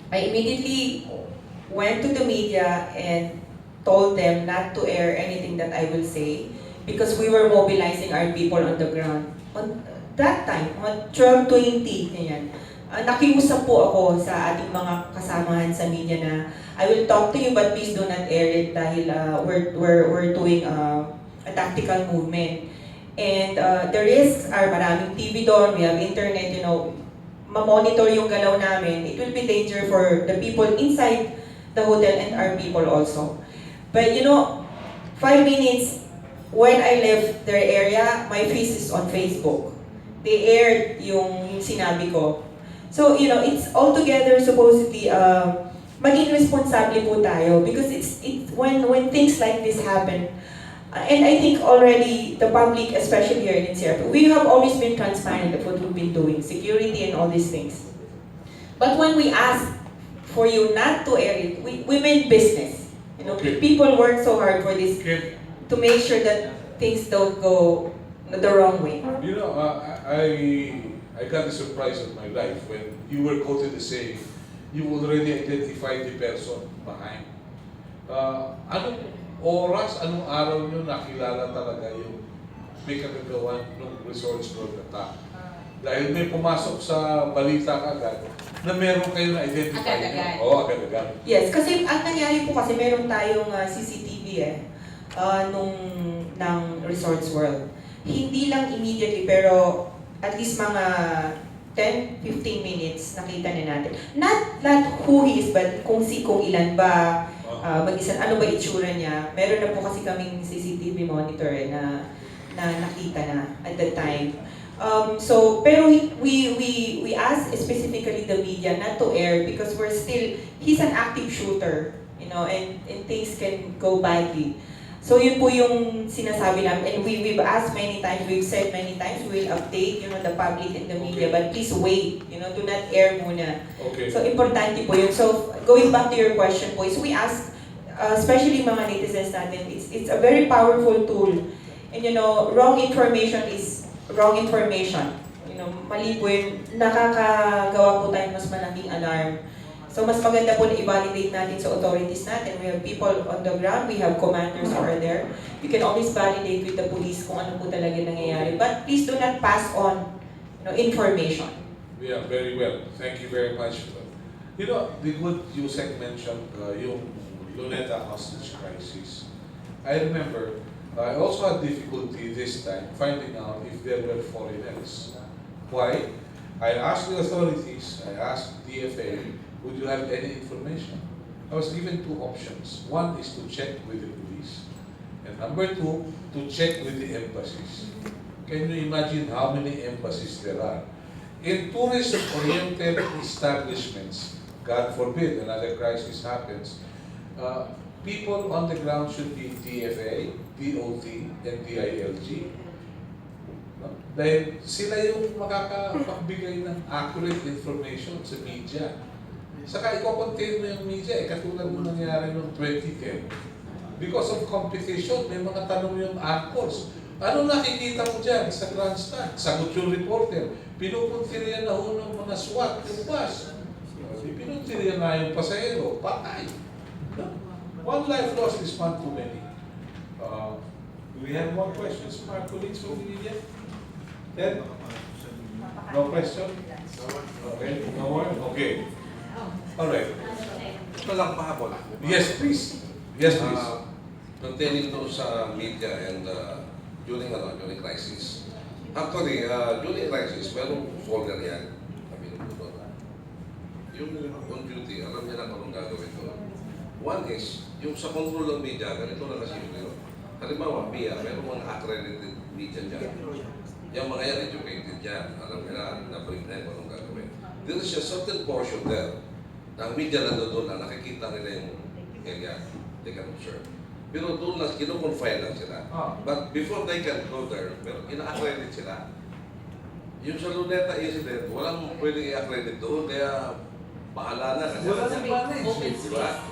I immediately went to the media and told them not to air anything that I will say because we were mobilizing our people on the ground. On that time, on 12:20, nakiusap po ako sa ating mga kasamahan sa media na I will talk to you but please do not air it dahil we're doing a tactical movement. And the risks are maraming TV doon, we have internet, ma-monitor yung galaw namin. It will be danger for the people inside the hotel and our people also. But 5 minutes when I left their area, my face is on Facebook. They aired yung sinabi ko. So, it's altogether supposedly maging responsable po tayo because it's when things like this happen. And I think already the public, especially here in NCR, we have always been transparent of what we've been doing, security and all these things. But when we ask for you not to air it, we mean business. People work so hard for this to make sure that things don't go the wrong way. I got a surprise of my life when you were quoted as saying you already identified the person behind. Anong oras, anong araw nyo nakilala talaga yung may kagagawan ng Resorts World attack? Dahil may pumasok sa balita kagad na meron kayo na identify nyo. Oo, agad-agad. Yes, kasi ang nangyari po kasi meron tayong CCTV ng Resorts World. Hindi lang immediately pero at least mga 10-15 minutes nakita na natin. Not who he is, but kung ilan ba, ano ba itsura niya. Meron na po kasi kaming CCTV monitor na nakita na at that time. Pero we asked specifically the media not to air because he's an active shooter, and things can go badly. So yun po yung sinasabi namin, and we've asked many times, we've said many times, we'll update the public and the media, but please wait, do not air muna. Okay. So importante po yun. So going back to your question po, is we ask, especially mga netizens natin, it's a very powerful tool. And wrong information is wrong information. Mali po yun, nakakagawa po tayo mas malaking alarm. So mas maganda po na i-validate natin sa authorities natin. We have people on the ground, we have commanders who are there. You can always validate with the police kung ano po talaga nangyayari. But please do not pass on information. Yeah, very well. Thank you very much. The good Yusek mentioned yung Luneta hostage crisis. I remember, I also had difficulty this time finding out if there were foreigners. Why? I asked the authorities, I asked DFA, would you have any information? I was given two options. One is to check with the police, And number two, to check with the embassies. Can you imagine how many embassies there are? In tourist-oriented establishments, God forbid another crisis happens, people on the ground should be DFA, DOT, and DILG. No? Dahil sila yung makakapagbigay ng accurate information sa media. Saka i-contain mo yung media, katulad mo nangyari noong 2010. Because of competition, may mga tanong yung anchors. Ano nakikita mo dyan sa grandstand? Sagot yung reporter. Pinupuntirya na ho ng mga SWAT yung bus. Pinupuntirya na yung pasahero. Patay. No? One life lost is one too many. Do we have more questions from our colleagues from the media? Then? No question? Okay. No more? Okay. All right. Ito lang pahabol. Yes, please. Yes, please. Pertaining to sa media and during crisis. Actually, during crisis, merong folder yan. Kami nung doon. Yung on duty, alam niya na kung gagawin doon. One is, yung sa control ng media, ganito na kasi yun. Halimbawa, MIA, merong mga accredited media dyan. Yung mga yan educated dyan, alam nila na brief na kung gagawin. There is a certain portion there na ang media na doon na nakikita nila yung area, they can observe. Pero doon lang, kino-confine lang sila. But before they can go there, ina-accredit sila. Yung sa Luneta incident, walang pwedeng i-accredit doon, kaya bahala na. Wala nang manage. Diba?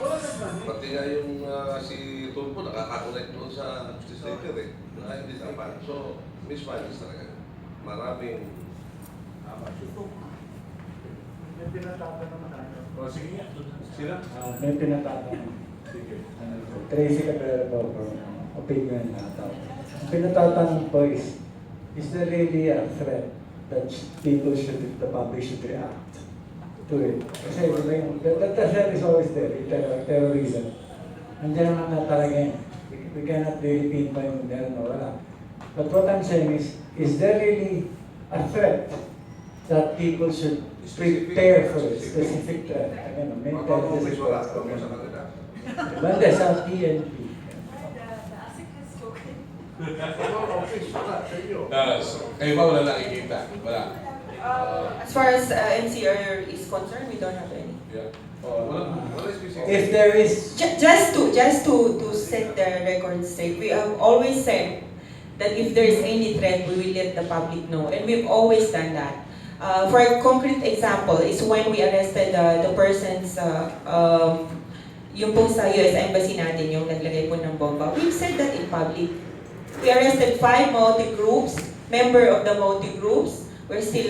Pati nga yung si Tulpo, nakaka-connect doon sa Justice Center eh. Hindi dapat. So, mismanage talaga. Maraming may pinatatanong tayo. O, sige nga. Sila? May pinatatanong. Tracy Cabrera po for opinion na tao. Ang pinatatanong po is there really a threat that the public should react to it? Kasi the threat is always there, terrorism. Nandiyan naman na talaga yun. We cannot really pinpoint kung meron o wala. But what I'm saying is there really a threat that people should prepare for it, specific threat? May Banda sa PNP. Kayo ba wala nakikita? Wala. As far as NCR is concerned, we don't have any. Yeah. If there is... Just to set the record straight, we have always said that if there is any threat, we will let the public know. And we've always done that. For a concrete example, is when we arrested the persons yung po sa US Embassy natin, yung naglagay po ng bomba. We've said that in public. We arrested 5 multi-groups, member of the multi-groups. We're still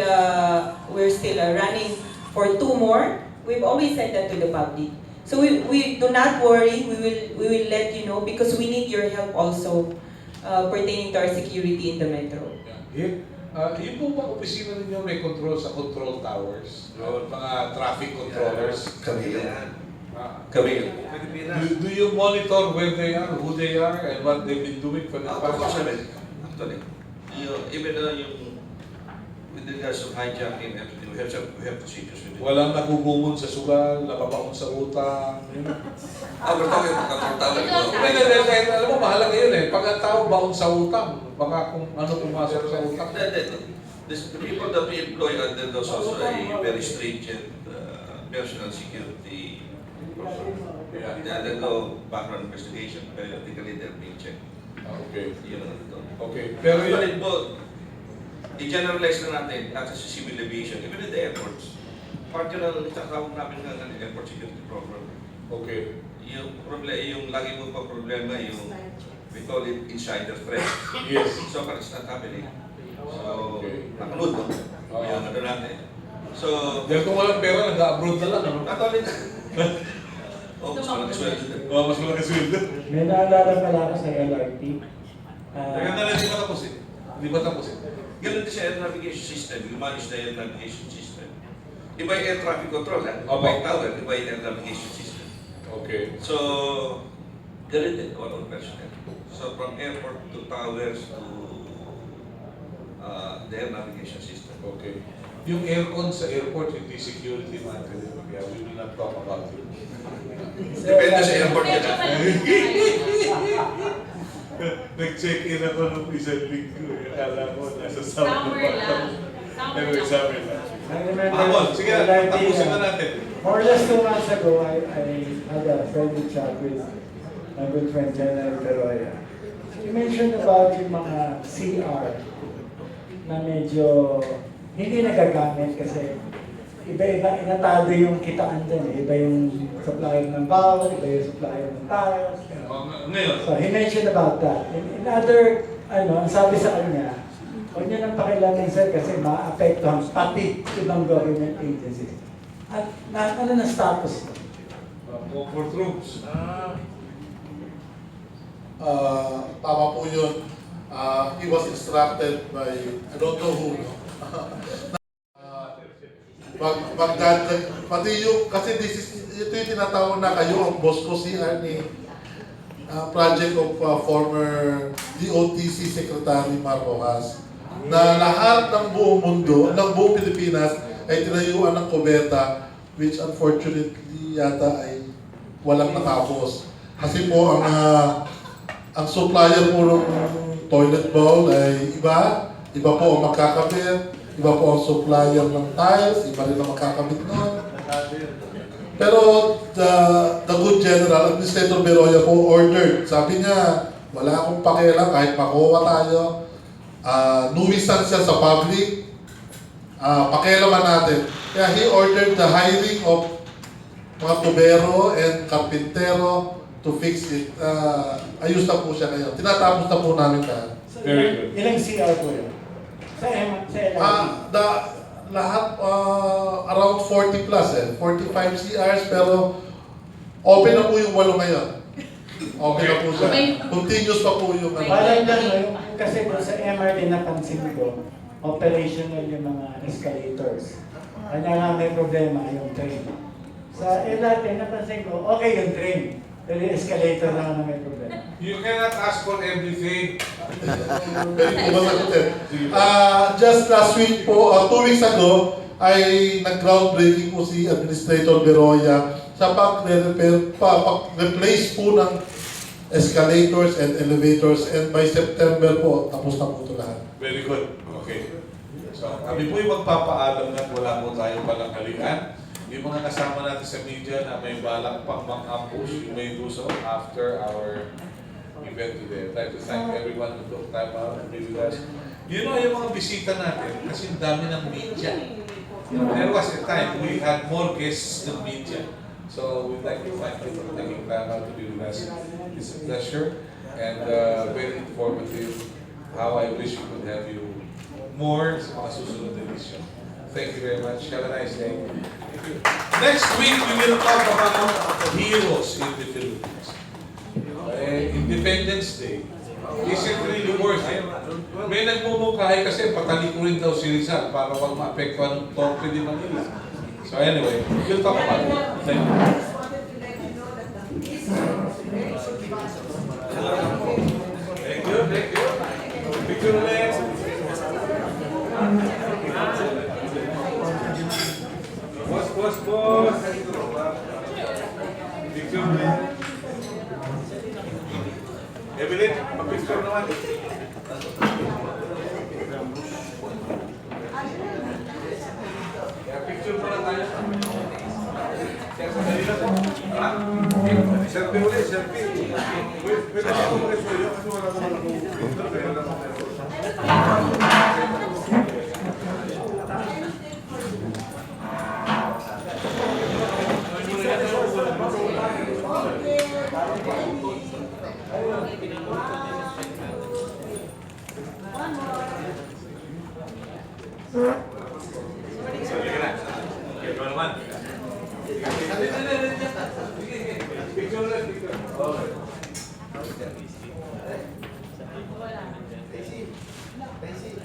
running for 2 more. We've always said that to the public. So we do not worry, we will let you know because we need your help also pertaining to our security in the metro. Yeah. Yung po ba opisina ninyo may control sa control towers? Yung mga traffic controllers? Kami yan. Do you monitor where they are, who they are, and what they've been doing for the past? Actually, even with regards to hijacking, we have procedures with it. Walang nagugumon sa sugal, nababaon sa utang. We're talking about Alam mo, mahalaga yun eh. Pag ang tao baon sa utang, baka kung ano pumasok sa utang. The people that we employ under those also a very stringent personal security. They undergo background investigation, periodically they're being checked. Okay. Okay. Pero actually, i-generalize na natin at sa civil aviation, even in the airports. Part yun ang itatawag namin ng airport security program. Okay. Yung lagi mo pa problema, yung we call it insider threat. Yes. So far it's not happening. So, nakunod mo. Yung ano natin. So, dahil kung walang pera, nag-abroad na lang. Not only that. Mas malaki sweldo. Mas malaki sweldo. May naalala pala ako sa LRT. Hindi pa tapos eh. Hindi pa tapos eh. Ganun din sa air navigation system. You manage the air navigation system. Iba yung air traffic control, iba yung tower, iba yung air navigation system. Okay. So, ganun din, all personnel. So, from airport to towers to the air navigation system. Okay. Yung aircon sa airport, hindi security matter. Yeah, we will not talk about it. Depende sa airport yan. Nag-check-in ako nung isang linggo. Akala ko nasa summer lang. Anyway, summer lang. I remember, Amon, sige na, tapusin na natin. more or less 2 months ago, I had a friendly chat with my good friend General Peroya. He mentioned about yung mga CR na medyo hindi nagagamit kasi iba-iba, inatado yung kitaan dyan eh. Iba yung supplier ng bawal, iba yung supplier ng tiles. Ngayon. So he mentioned about that. In other, ang sabi sa kanya, huwag niyo nang pakialaman sir kasi maapektuhan pati ibang government agencies. At ano na status? Comfort rooms. Tama po yun. He was instructed by, I don't know who, no? Pati yung, kasi ito yung tinatawag na kayo ang boss ko, CR ni project of former DOTC Secretary Melo Roxas, na lahat ng buong mundo, ng buong Pilipinas ay tinayuan ng kubeta, which unfortunately yata ay walang natapos. Kasi po ang supplier po ng toilet bowl ay iba po ang magkakabit, iba po ang supplier ng tiles, iba rin ang magkakabit nun. Pero the good general, Administrator Beroya po ordered. Sabi niya, wala akong pakialam kahit makuha tayo. Nuisance siya sa public. Pakialaman natin. Kaya he ordered the hiring of mga tubero and karpintero to fix it. Ayos na po siya ngayon. Tinatapos na po namin lahat. Very good. Ilang CR po yun? Sa LRT? Lahat around 40 plus 45 CRs, pero open na po yung 8 ngayon. Okay na po siya. Continuous pa po yung Parang lang, kasi doon sa MRT napansin ko, operational yung mga escalators. Kanya nga may problema yung train. Sa LRT napansin ko, okay yung train. Pero yung escalator lang na may problema. You cannot ask for everything. Just last week po, 2 weeks ago, ay nag-groundbreaking po si Administrator Beroya sa pag-replace po ng escalators and elevators, and by September po, tapos na po ito lahat. Very good. Okay. So, kami po yung magpapaalam na wala po tayong pananghalian. Yung mga kasama natin sa media na may balak pang mag-ambush, you may do so after our event today. I'd like to thank everyone who took time out and be with us. You know, yung mga bisita natin, kasi dami ng media. There was a time we had more guests than media. So we'd like to thank you for taking time out to be with us. It's a pleasure and very informative. How I wish we could have you more sa mga susunod na edition. Thank you very much. Have a nice day. Next week, we will talk about heroes in the Philippines. Independence Day. Is it really worth it? May nagmumukhay kasi patalikurin daw si Rizal para wag maapektuhan ng Torpe de Manila. So anyway, we'll talk about it. Thank you. Thank you. Picture ulit. Boss. Picture ulit. Evelyn, picture naman. Picture pala tayo. Selfie ulit, selfie. Pwede ako mag-studio kasi wala naman ako. Tracy.